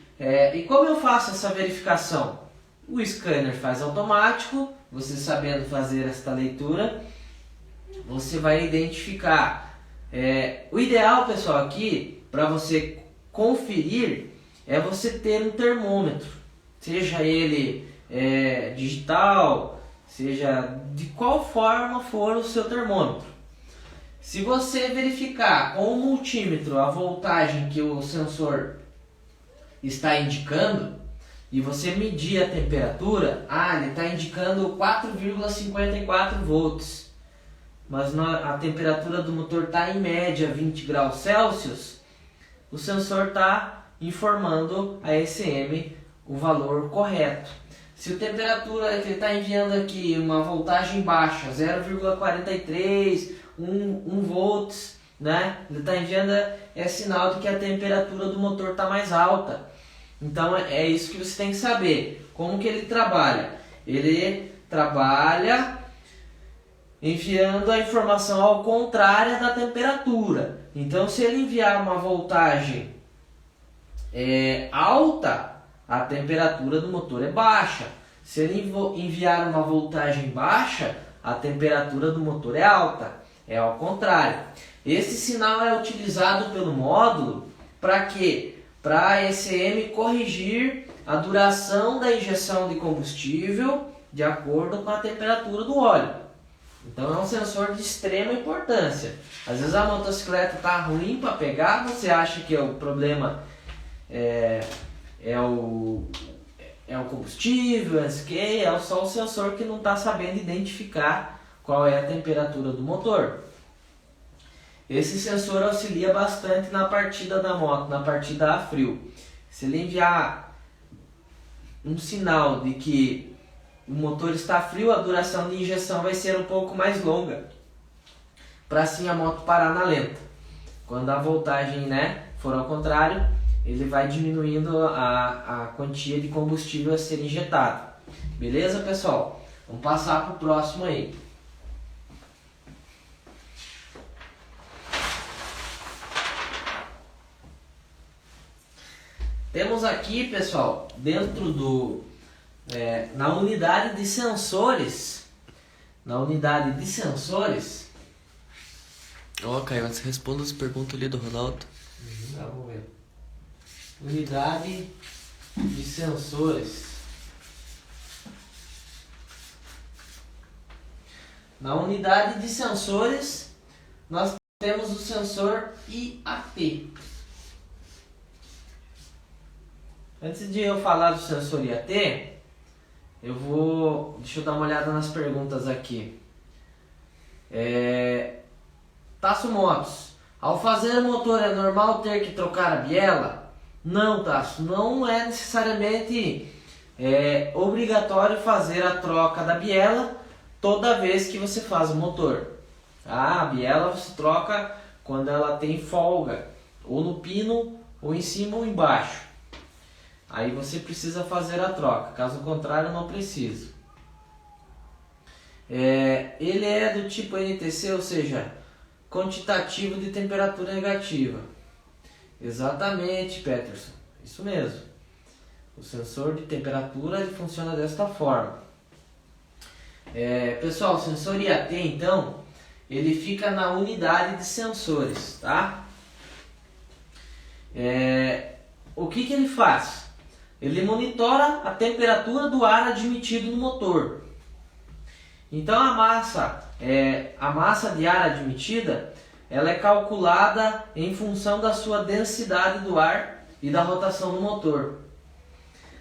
e como eu faço essa verificação? O scanner faz automático, você sabendo fazer esta leitura, você vai identificar. O ideal, pessoal, aqui, para você conferir, é você ter um termômetro, seja ele digital, seja de qual forma for o seu termômetro. Se você verificar com o multímetro a voltagem que o sensor está indicando e você medir a temperatura, ele está indicando 4,54 volts, mas a temperatura do motor está em média 20 graus Celsius, o sensor está informando a ECM o valor correto. Se a temperatura que ele está enviando aqui, uma voltagem baixa, 0,43, 1 volts, né? Ele está enviando, é sinal de que a temperatura do motor está mais alta. Então é isso que você tem que saber. Como que ele trabalha? Ele trabalha enviando a informação ao contrário da temperatura. Então se ele enviar uma voltagem alta, a temperatura do motor é baixa. Se ele enviar uma voltagem baixa, a temperatura do motor é alta. É ao contrário. Esse sinal é utilizado pelo módulo para quê? Para a ECM corrigir a duração da injeção de combustível de acordo com a temperatura do óleo. Então é um sensor de extrema importância. Às vezes a motocicleta está ruim para pegar, você acha que o problema é o combustível, é só o sensor que não está sabendo identificar qual é a temperatura do motor. Esse sensor auxilia bastante na partida da moto, na partida a frio. Se ele enviar um sinal de que o motor está frio, a duração de injeção vai ser um pouco mais longa, para assim a moto parar na lenta. Quando a voltagem, for ao contrário, ele vai diminuindo a quantia de combustível a ser injetado. Beleza, pessoal? Vamos passar para o próximo aí. Temos aqui, pessoal, dentro na unidade de sensores, Ó, Caio, antes responda as perguntas ali do Ronaldo. Vamos ver. Unidade de sensores. Na unidade de sensores, nós temos o sensor IAT. Antes de eu falar do sensor IAT, deixa eu dar uma olhada nas perguntas aqui. Tasso Motos, ao fazer motor é normal ter que trocar a biela? Não, Tasso, não é necessariamente obrigatório fazer a troca da biela toda vez que você faz o motor. A biela você troca quando ela tem folga, ou no pino, ou em cima ou embaixo. Aí você precisa fazer a troca, caso contrário não precisa. Ele é do tipo NTC, ou seja, quantitativo de temperatura negativa. Exatamente, Peterson, isso mesmo. O sensor de temperatura ele funciona desta forma. Pessoal, o sensor IAT então, ele fica na unidade de sensores, tá? O que ele faz? Ele monitora a temperatura do ar admitido no motor. Então a massa de ar admitida, ela é calculada em função da sua densidade do ar e da rotação do motor.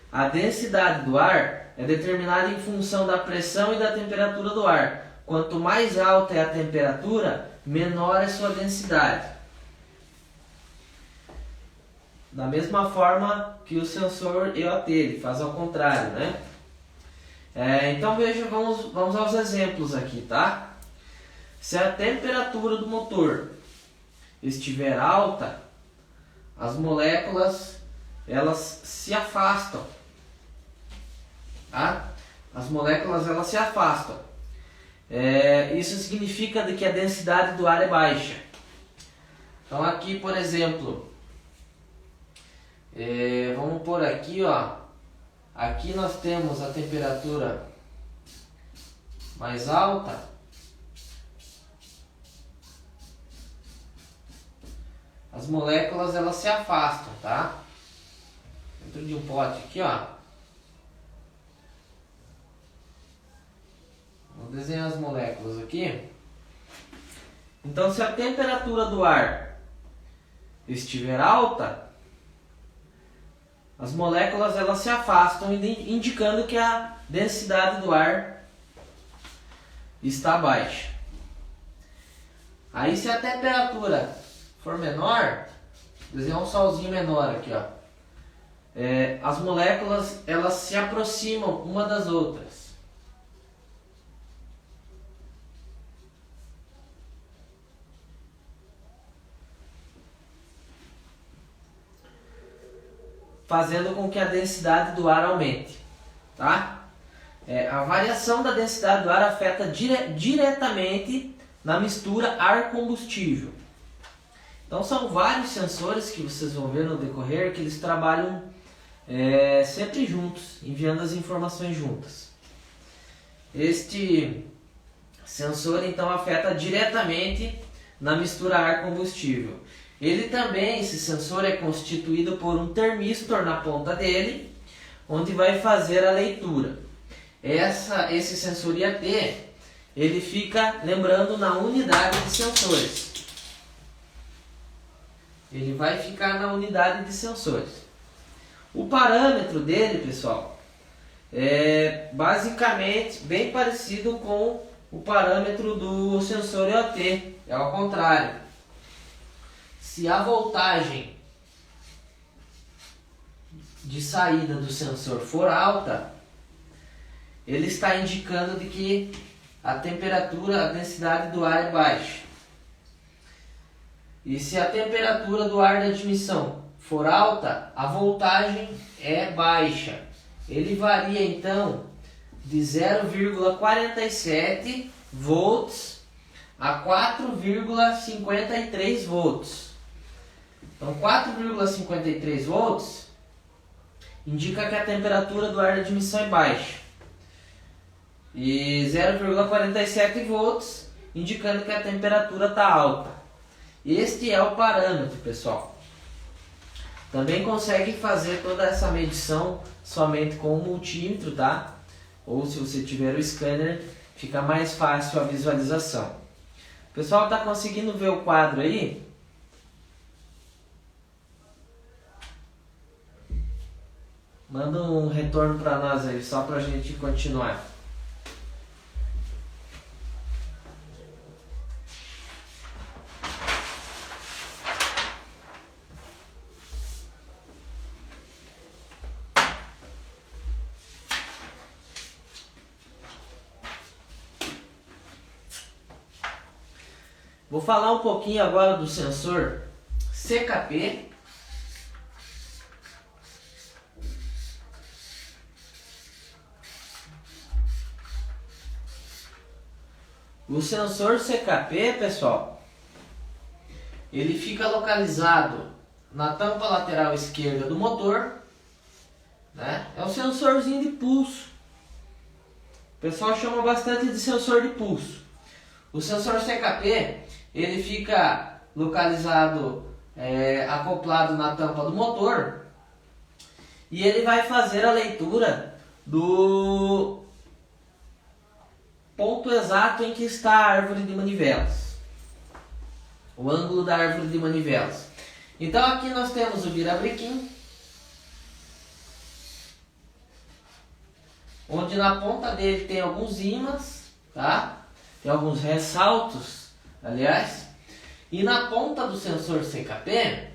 A densidade do ar é determinada em função da pressão e da temperatura do ar. Quanto mais alta é a temperatura, menor é sua densidade. Da mesma forma que o sensor EOT, ele faz ao contrário, né? Então veja, vamos aos exemplos aqui, tá? Se a temperatura do motor estiver alta, as moléculas elas se afastam, tá? As moléculas elas se afastam. Isso significa que a densidade do ar é baixa. Então aqui, por exemplo, vamos por aqui, ó. Aqui nós temos a temperatura mais alta. As moléculas elas se afastam, tá? Dentro de um pote aqui, ó. Vou desenhar as moléculas aqui. Então, se a temperatura do ar estiver alta, as moléculas elas se afastam, indicando que a densidade do ar está baixa. Aí, se a temperatura for menor, desenhar um solzinho menor aqui, ó. as moléculas elas se aproximam uma das outras. Fazendo com que a densidade do ar aumente, tá? A variação da densidade do ar afeta diretamente na mistura ar-combustível. Então são vários sensores que vocês vão ver no decorrer que eles trabalham sempre juntos, enviando as informações juntas. Este sensor então afeta diretamente na mistura ar-combustível. Ele também, esse sensor é constituído por um termistor na ponta dele, onde vai fazer a leitura. Esse sensor IAT, ele fica, lembrando, na unidade de sensores. Ele vai ficar na unidade de sensores. O parâmetro dele, pessoal, é basicamente bem parecido com o parâmetro do sensor IoT. É ao contrário. Se a voltagem de saída do sensor for alta, ele está indicando de que a temperatura, a densidade do ar é baixa. E se a temperatura do ar da admissão for alta, a voltagem é baixa. Ele varia então de 0,47 volts a 4,53 volts. Então 4,53 volts indica que a temperatura do ar de admissão é baixa. E 0,47 volts indicando que a temperatura está alta. Este é o parâmetro, pessoal. Também consegue fazer toda essa medição somente com o multímetro, tá? Ou se você tiver o scanner, fica mais fácil a visualização. O pessoal está conseguindo ver o quadro aí? Manda um retorno para nós aí, só para a gente continuar. Vou falar um pouquinho agora do sensor CKP. O sensor CKP, pessoal, ele fica localizado na tampa lateral esquerda do motor, né? É um sensorzinho de pulso. O pessoal chama bastante de sensor de pulso. O sensor CKP, ele fica localizado, acoplado na tampa do motor, e ele vai fazer a leitura do ponto exato em que está a árvore de manivelas, o ângulo da árvore de manivelas. Então aqui nós temos o virabrequim, onde na ponta dele tem alguns ímãs, tá? Tem alguns ressaltos, aliás, e na ponta do sensor CKP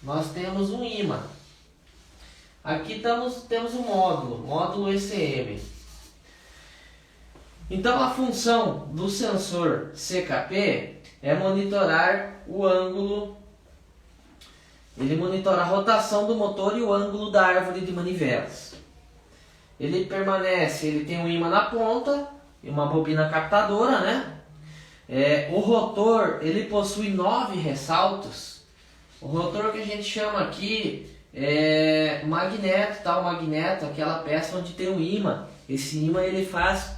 nós temos um ímã. Aqui temos um módulo ECM. Então a função do sensor CKP é monitorar o ângulo, ele monitora a rotação do motor e o ângulo da árvore de manivelas. Ele tem um ímã na ponta e uma bobina captadora, né? O rotor, ele possui 9 ressaltos. O rotor que a gente chama aqui é magneto, tá? O magneto, aquela peça onde tem um ímã. Esse ímã ele faz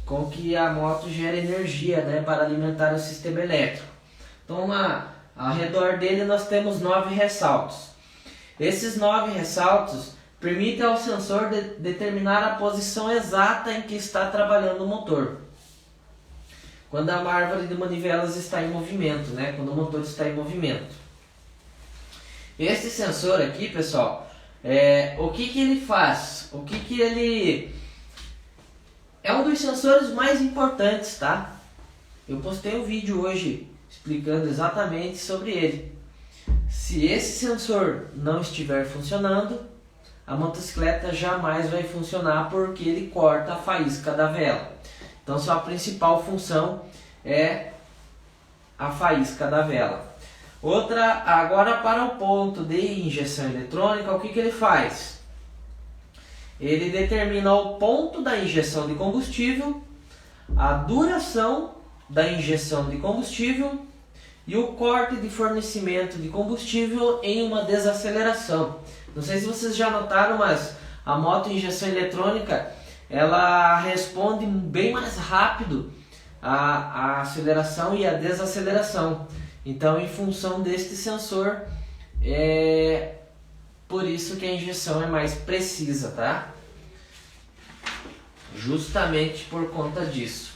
com que a moto gere energia, né, para alimentar o sistema elétrico. Então ao redor dele nós temos 9 ressaltos. Esses 9 ressaltos permitem ao sensor determinar a posição exata em que está trabalhando o motor. Quando a árvore de manivelas está em movimento, né, quando o motor está em movimento. Esse sensor aqui, pessoal, o que ele faz? Ele é um dos sensores mais importantes, tá? Eu postei um vídeo hoje explicando exatamente sobre ele. Se esse sensor não estiver funcionando, a motocicleta jamais vai funcionar porque ele corta a faísca da vela. Então sua principal função é a faísca da vela. Agora para o ponto de injeção eletrônica, o que ele faz? Ele determina o ponto da injeção de combustível, a duração da injeção de combustível e o corte de fornecimento de combustível em uma desaceleração. Não sei se vocês já notaram, mas a moto injeção eletrônica ela responde bem mais rápido a aceleração e a desaceleração. Então, em função deste sensor, é por isso que a injeção é mais precisa, tá? Justamente por conta disso,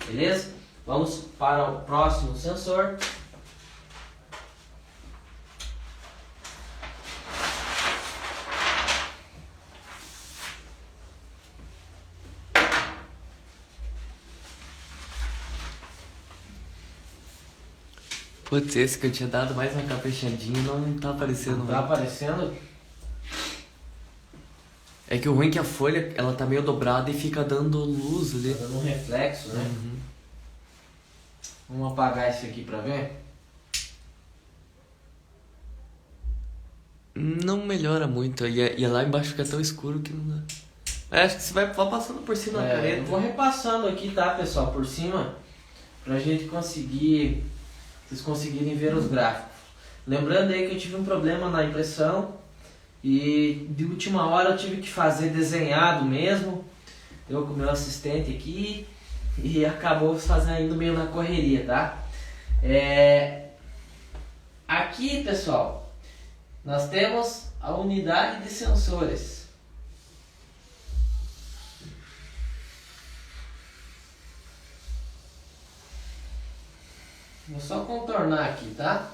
beleza? Vamos para o próximo sensor. Putz, esse que eu tinha dado mais uma caprichadinha não tá aparecendo. Não tá aparecendo? É que o ruim é que a folha, ela tá meio dobrada e fica dando luz ali. Tá dando um reflexo, né? Vamos apagar esse aqui pra ver? Não melhora muito, e é lá embaixo fica tão escuro que não dá. Acho que você vai passando por cima da caneta. Eu vou repassando aqui, tá, pessoal, por cima, pra gente conseguir, vocês conseguirem ver os gráficos. Lembrando aí que eu tive um problema na impressão e de última hora eu tive que fazer desenhado mesmo, eu com o meu assistente aqui, e acabou fazendo meio na correria, tá? Aqui, pessoal, nós temos a unidade de sensores. Vou só contornar aqui, tá?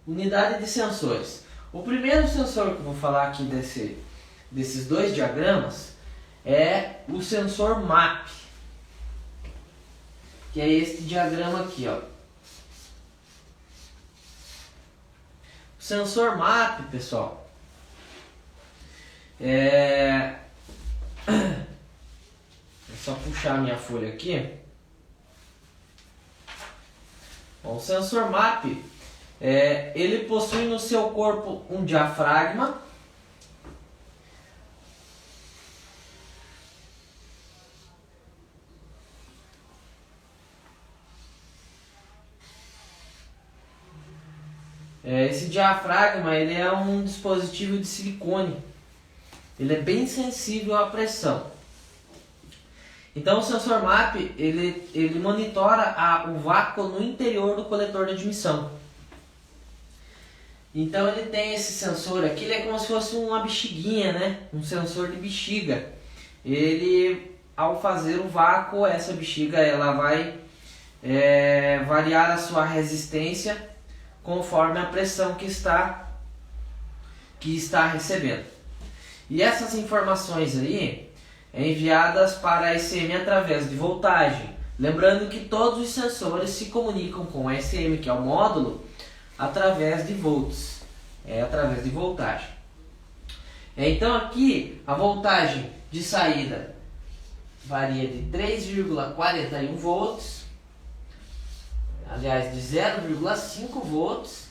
Unidade de sensores. O primeiro sensor que eu vou falar aqui desses dois diagramas é o sensor MAP, que é este diagrama aqui, ó. O sensor MAP, pessoal, é só puxar a minha folha aqui. Bom, o sensor MAP, ele possui no seu corpo um diafragma, esse diafragma ele é um dispositivo de silicone, ele é bem sensível à pressão. Então o sensor MAP ele monitora o vácuo no interior do coletor de admissão. Então ele tem esse sensor aqui, ele é como se fosse uma bexiguinha, né? Um sensor de bexiga. Ele, ao fazer o vácuo, essa bexiga ela vai variar a sua resistência conforme a pressão que está recebendo. E essas informações aí enviadas para a SM através de voltagem. Lembrando que todos os sensores se comunicam com a SM, que é o módulo, através de volts, através de voltagem. Então aqui a voltagem de saída varia de 3,41 volts, aliás de 0,5 volts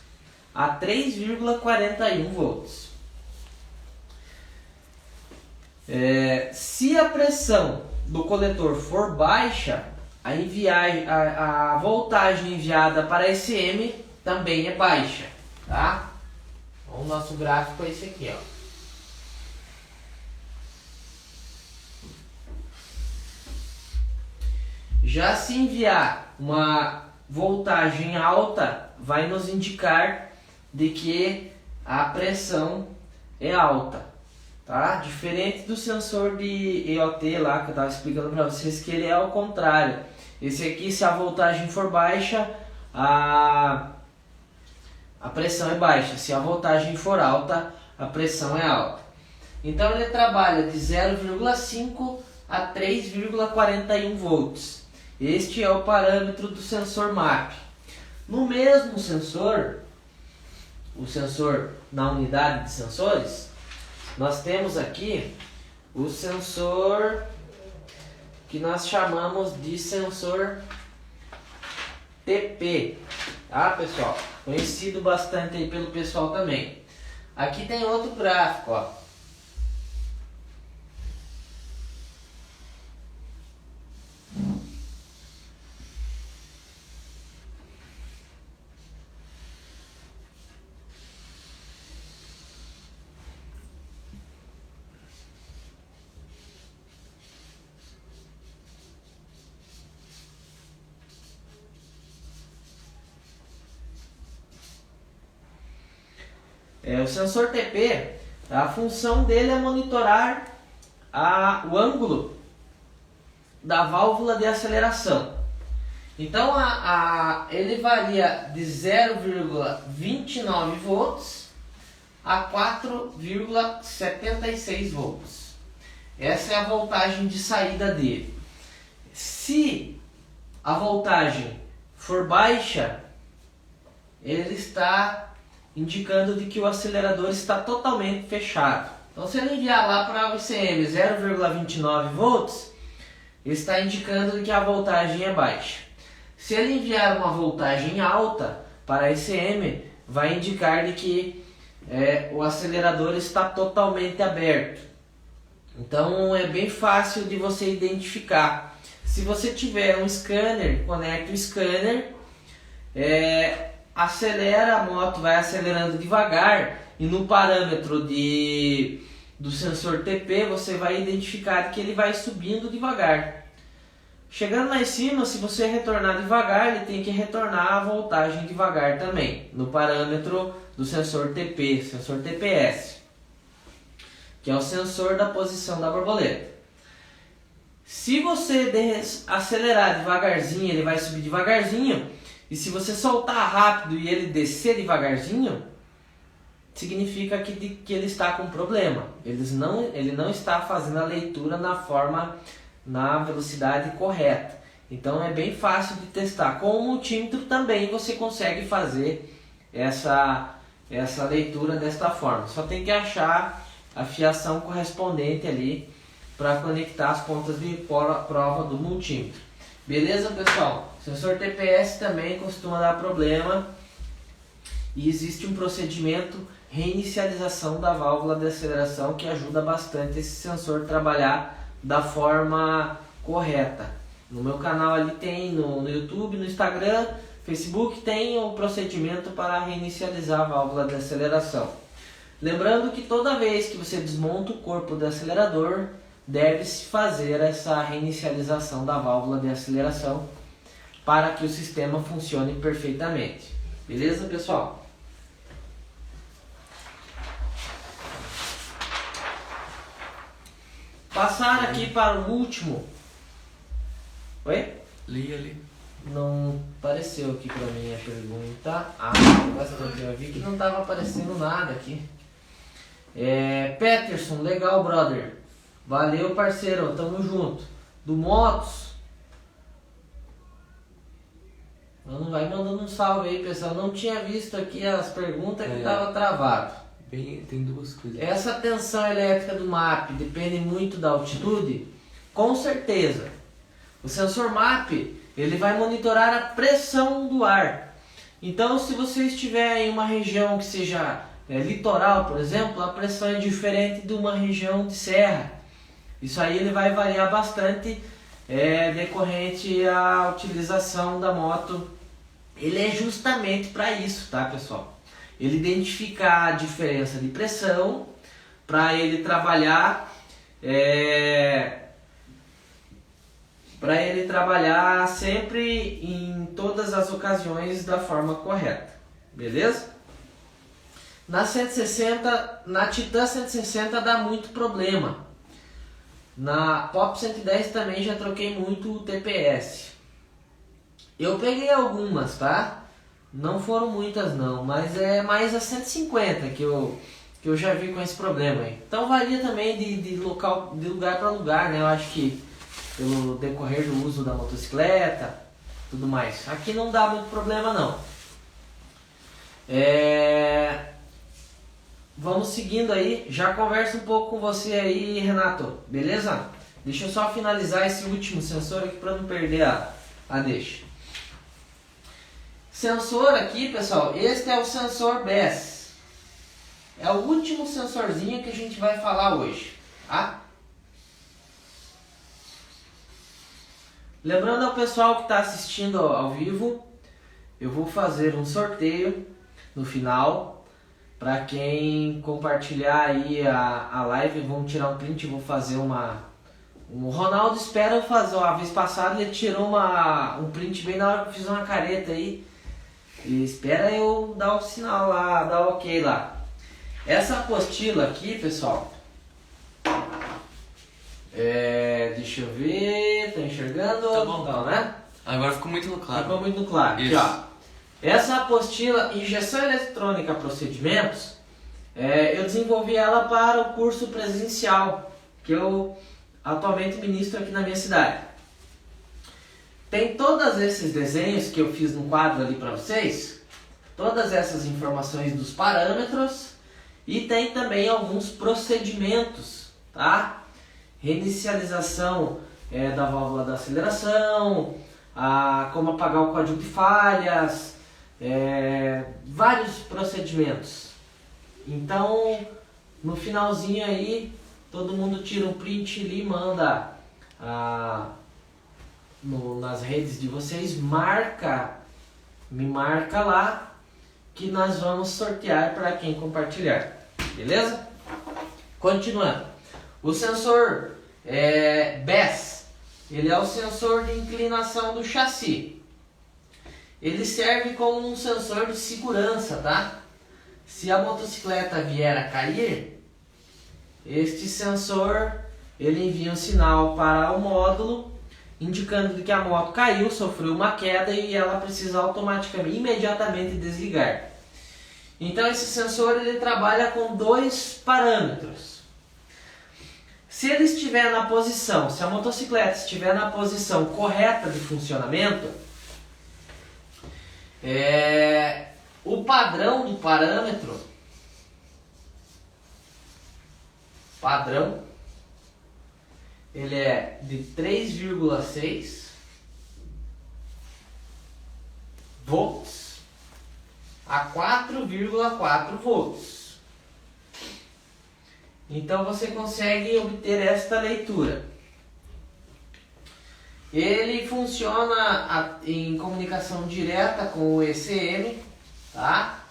a 3,41 volts. Se a pressão do coletor for baixa, a voltagem enviada para a SM também é baixa, tá? Então, o nosso gráfico é esse aqui, ó. Já se enviar uma voltagem alta, vai nos indicar de que a pressão é alta. Tá? Diferente do sensor de EOT lá que eu estava explicando para vocês, que ele é ao contrário. Esse aqui, se a voltagem for baixa, a pressão é baixa. Se a voltagem for alta, a pressão é alta. Então ele trabalha de 0,5 a 3,41 volts. Este é o parâmetro do sensor MAP. No mesmo sensor, o sensor na unidade de sensores, nós temos aqui o sensor que nós chamamos de sensor TP, tá, pessoal? Conhecido bastante aí pelo pessoal também. Aqui tem outro gráfico, ó. O sensor TP, a função dele é monitorar o ângulo da válvula de aceleração. Então ele varia de 0,29 volts a 4,76 volts. Essa é a voltagem de saída dele. Se a voltagem for baixa, ele está indicando de que o acelerador está totalmente fechado. Então, se ele enviar lá para o ICM 0,29 volts, ele está indicando de que a voltagem é baixa. Se ele enviar uma voltagem alta para a ICM, vai indicar de que o acelerador está totalmente aberto. Então, é bem fácil de você identificar. Se você tiver um scanner, conecte o scanner, acelera a moto, vai acelerando devagar, e no parâmetro do sensor TP você vai identificar que ele vai subindo devagar. Chegando lá em cima, se você retornar devagar, ele tem que retornar a voltagem devagar também, no parâmetro do sensor TP, sensor TPS, que é o sensor da posição da borboleta. Se você acelerar devagarzinho, ele vai subir devagarzinho. E se você soltar rápido e ele descer devagarzinho, significa que ele está com problema. Ele não está fazendo a leitura na velocidade correta. Então é bem fácil de testar. Com o multímetro também você consegue fazer essa leitura desta forma. Só tem que achar a fiação correspondente ali para conectar as pontas de prova do multímetro. Beleza, pessoal? O sensor TPS também costuma dar problema e existe um procedimento reinicialização da válvula de aceleração que ajuda bastante esse sensor a trabalhar da forma correta. No meu canal ali tem, no YouTube, no Instagram, Facebook, tem o procedimento para reinicializar a válvula de aceleração. Lembrando que toda vez que você desmonta o corpo do acelerador, deve-se fazer essa reinicialização da válvula de aceleração para que o sistema funcione perfeitamente. Beleza, pessoal? Passar aqui para o último. Oi? Li ali. Não apareceu aqui para mim a pergunta. Bastante. Eu vi que não estava aparecendo nada aqui. Peterson, legal, brother. Valeu, parceiro, tamo junto. Do Motos. Não vai mandando um salve aí, pessoal. Não tinha visto aqui as perguntas que tava travado. Tem duas coisas. Essa tensão elétrica do MAP depende muito da altitude? Com certeza. O sensor MAP, ele vai monitorar a pressão do ar. Então, se você estiver em uma região que seja litoral, por exemplo, a pressão é diferente de uma região de serra. Isso aí ele vai variar bastante decorrente à utilização da moto. Ele é justamente para isso, tá, pessoal? Ele identificar a diferença de pressão para ele trabalhar sempre em todas as ocasiões da forma correta. Beleza? Na Titan 160 dá muito problema. Na Pop 110 também já troquei muito o TPS. Eu peguei algumas, tá? Não foram muitas não, mas é mais a 150 que eu já vi com esse problema aí. Então varia também de lugar para lugar, né? Eu acho que pelo decorrer do uso da motocicleta, tudo mais. Aqui não dá muito problema não. Vamos seguindo aí, já converso um pouco com você aí, Renato, beleza? Deixa eu só finalizar esse último sensor aqui para não perder a deixa. Sensor aqui, pessoal, este é o sensor BES. É o último sensorzinho que a gente vai falar hoje, tá? Lembrando ao pessoal que está assistindo ao vivo, eu vou fazer um sorteio no final. Para quem compartilhar aí a live, vamos tirar um print, vou fazer o Ronaldo espera eu fazer, a vez passada ele tirou um print bem na hora que eu fiz uma careta aí. E espera eu dar o sinal lá, dar o ok lá. Essa apostila aqui, pessoal, deixa eu ver, tá enxergando? Tá bom. Não, né? Agora ficou muito claro. Ficou muito claro. Aqui, ó. Essa apostila, Injeção Eletrônica Procedimentos, eu desenvolvi ela para o curso presencial que eu atualmente ministro aqui na minha cidade. Tem todos esses desenhos que eu fiz no quadro ali para vocês, todas essas informações dos parâmetros e tem também alguns procedimentos, tá? Reinicialização da válvula da aceleração, como apagar o código de falhas, vários procedimentos. Então, no finalzinho aí, todo mundo tira um print ali e manda nas redes de vocês, me marca lá que nós vamos sortear para quem compartilhar, beleza? Continuando, o sensor BES, ele é o sensor de inclinação do chassi. Ele serve como um sensor de segurança, tá? Se a motocicleta vier a cair, este sensor ele envia um sinal para o módulo indicando que a moto caiu, sofreu uma queda e ela precisa automaticamente, imediatamente desligar. Então esse sensor ele trabalha com dois parâmetros. Se ele estiver na posição, se a motocicleta estiver na posição correta de funcionamento, o padrão do parâmetro, ele é de 3,6 volts a 4,4 volts. Então você consegue obter esta leitura. Ele funciona em comunicação direta com o ECM, tá?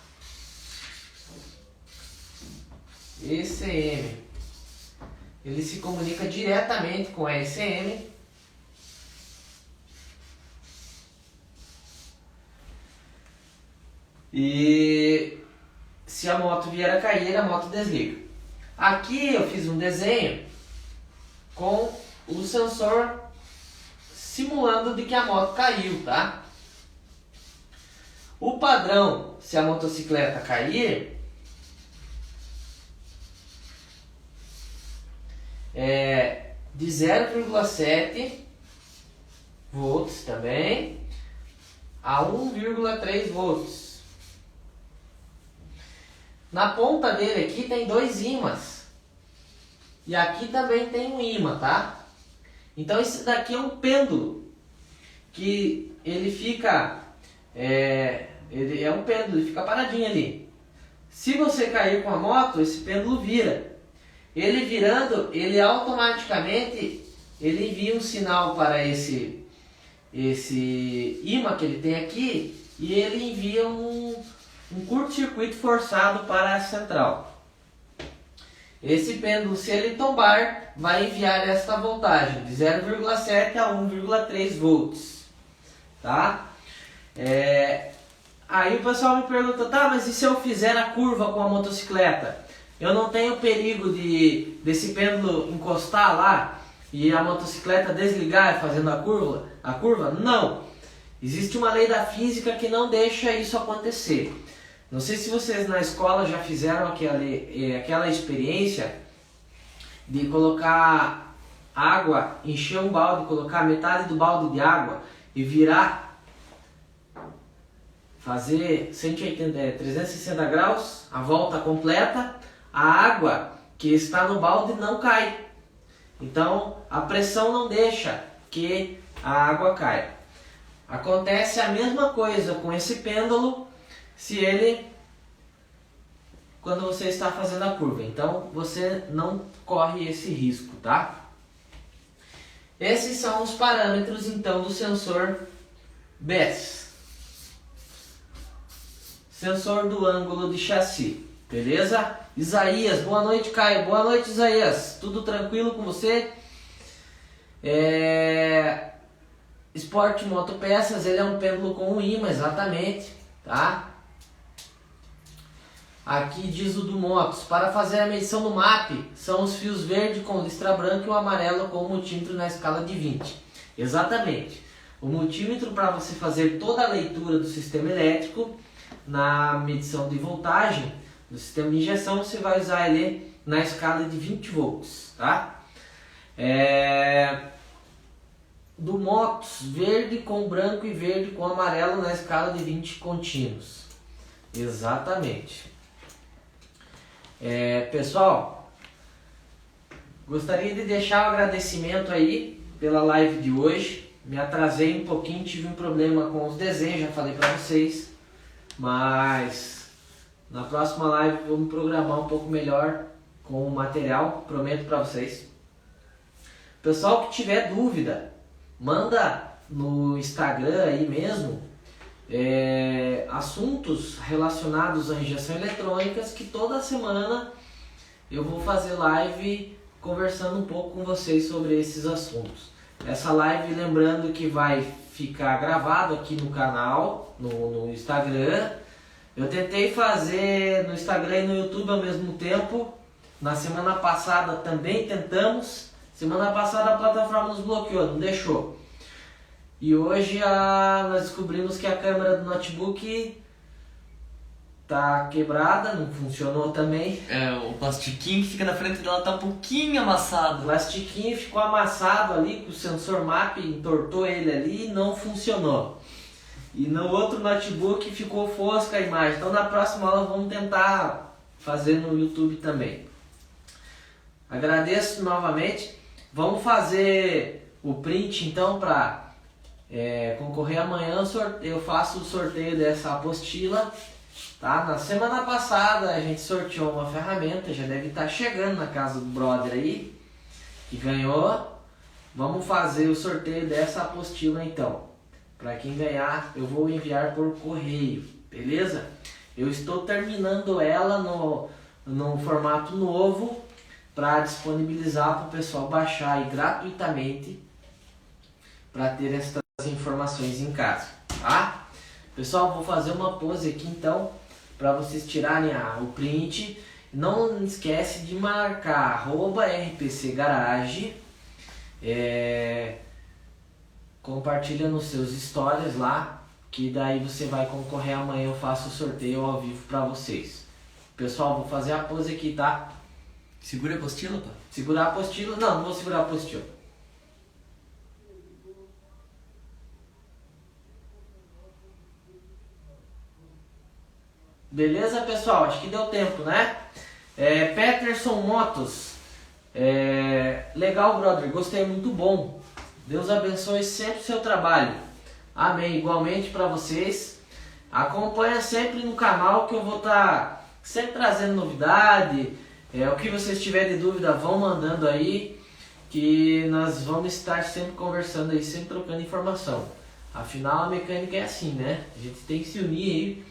ECM. Ele se comunica diretamente com a ECM. E se a moto vier a cair, a moto desliga. Aqui eu fiz um desenho com o sensor simulando de que a moto caiu, tá? O padrão, se a motocicleta cair, é de 0,7 volts também a 1,3 volts. Na ponta dele aqui tem dois ímãs e aqui também tem um ímã, tá? Então esse daqui é um pêndulo que ele fica ele é um pêndulo, ele fica paradinho ali. Se você cair com a moto, esse pêndulo vira. Ele virando, ele automaticamente ele envia um sinal para esse ímã que ele tem aqui e ele envia um curto-circuito forçado para a central. Esse pêndulo, se ele tombar, vai enviar esta voltagem de 0,7 a 1,3 volts, tá? Aí o pessoal me pergunta, tá, mas e se eu fizer a curva com a motocicleta? Eu não tenho perigo desse pêndulo encostar lá e a motocicleta desligar fazendo a curva? Não! Existe uma lei da física que não deixa isso acontecer. Não sei se vocês na escola já fizeram aquela experiência de colocar água, encher um balde, colocar metade do balde de água e virar fazer 360 graus, a volta completa, a água que está no balde não cai. Então a pressão não deixa que a água caia. Acontece a mesma coisa com esse pêndulo quando você está fazendo a curva. Então você não corre esse risco, tá? Esses são os parâmetros então do sensor BES. Sensor do ângulo de chassi, beleza? Isaías, boa noite, Caio. Boa noite, Isaías. Tudo tranquilo com você? Sport Motopeças, ele é um pêndulo com um imã, exatamente, tá? Aqui diz o do Motos, para fazer a medição do MAP, são os fios verde com listra branca e o amarelo com o multímetro na escala de 20. Exatamente. O multímetro para você fazer toda a leitura do sistema elétrico, na medição de voltagem do sistema de injeção, você vai usar ele na escala de 20 volts, tá? Do Motos, verde com branco e verde com amarelo na escala de 20 contínuos. Exatamente. Pessoal, gostaria de deixar o agradecimento aí pela live de hoje. Me atrasei um pouquinho, tive um problema com os desenhos, já falei para vocês. Mas na próxima live vou me programar um pouco melhor com o material, prometo para vocês. Pessoal que tiver dúvida, manda no Instagram aí mesmo assuntos relacionados à injeção eletrônica, que toda semana eu vou fazer live conversando um pouco com vocês sobre esses assuntos. Essa live, lembrando que vai ficar gravado aqui no canal, no Instagram. Eu tentei fazer no Instagram e no YouTube ao mesmo tempo. Na semana passada também tentamos. Semana passada a plataforma nos bloqueou, não deixou. E hoje nós descobrimos que a câmera do notebook tá quebrada, não funcionou também. O plastiquinho que fica na frente dela tá um pouquinho amassado. O plastiquinho ficou amassado ali, o sensor MAP entortou ele ali e não funcionou. E no outro notebook ficou fosca a imagem. Então na próxima aula vamos tentar fazer no YouTube também. Agradeço novamente. Vamos fazer o print então para concorrer amanhã. Eu faço o sorteio dessa apostila. Tá? Na semana passada a gente sorteou uma ferramenta, já deve estar chegando na casa do brother aí, que ganhou. Vamos fazer o sorteio dessa apostila então. Para quem ganhar, eu vou enviar por correio, beleza? Eu estou terminando ela no formato novo para disponibilizar para o pessoal baixar aí gratuitamente para ter essas informações em casa, tá? Pessoal, vou fazer uma pose aqui então para vocês tirarem o print. Não esquece de marcar @rpcgarage. Compartilha nos seus stories lá, que daí você vai concorrer. Amanhã eu faço o sorteio ao vivo para vocês. Pessoal, vou fazer a pose aqui, tá? Segura a apostila, pá? Segurar a apostila? Não vou segurar a apostila. Beleza, pessoal? Acho que deu tempo, né? Peterson Motos. Legal, brother. Gostei, muito bom. Deus abençoe sempre o seu trabalho. Amém. Igualmente para vocês. Acompanha sempre no canal que eu vou estar sempre trazendo novidade. O que vocês tiverem de dúvida, vão mandando aí, que nós vamos estar sempre conversando aí, sempre trocando informação. Afinal, a mecânica é assim, né? A gente tem que se unir aí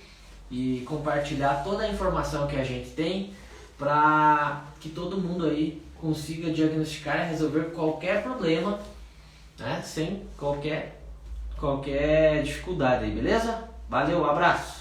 e compartilhar toda a informação que a gente tem para que todo mundo aí consiga diagnosticar e resolver qualquer problema, né? Sem qualquer dificuldade aí, beleza? Valeu, abraço!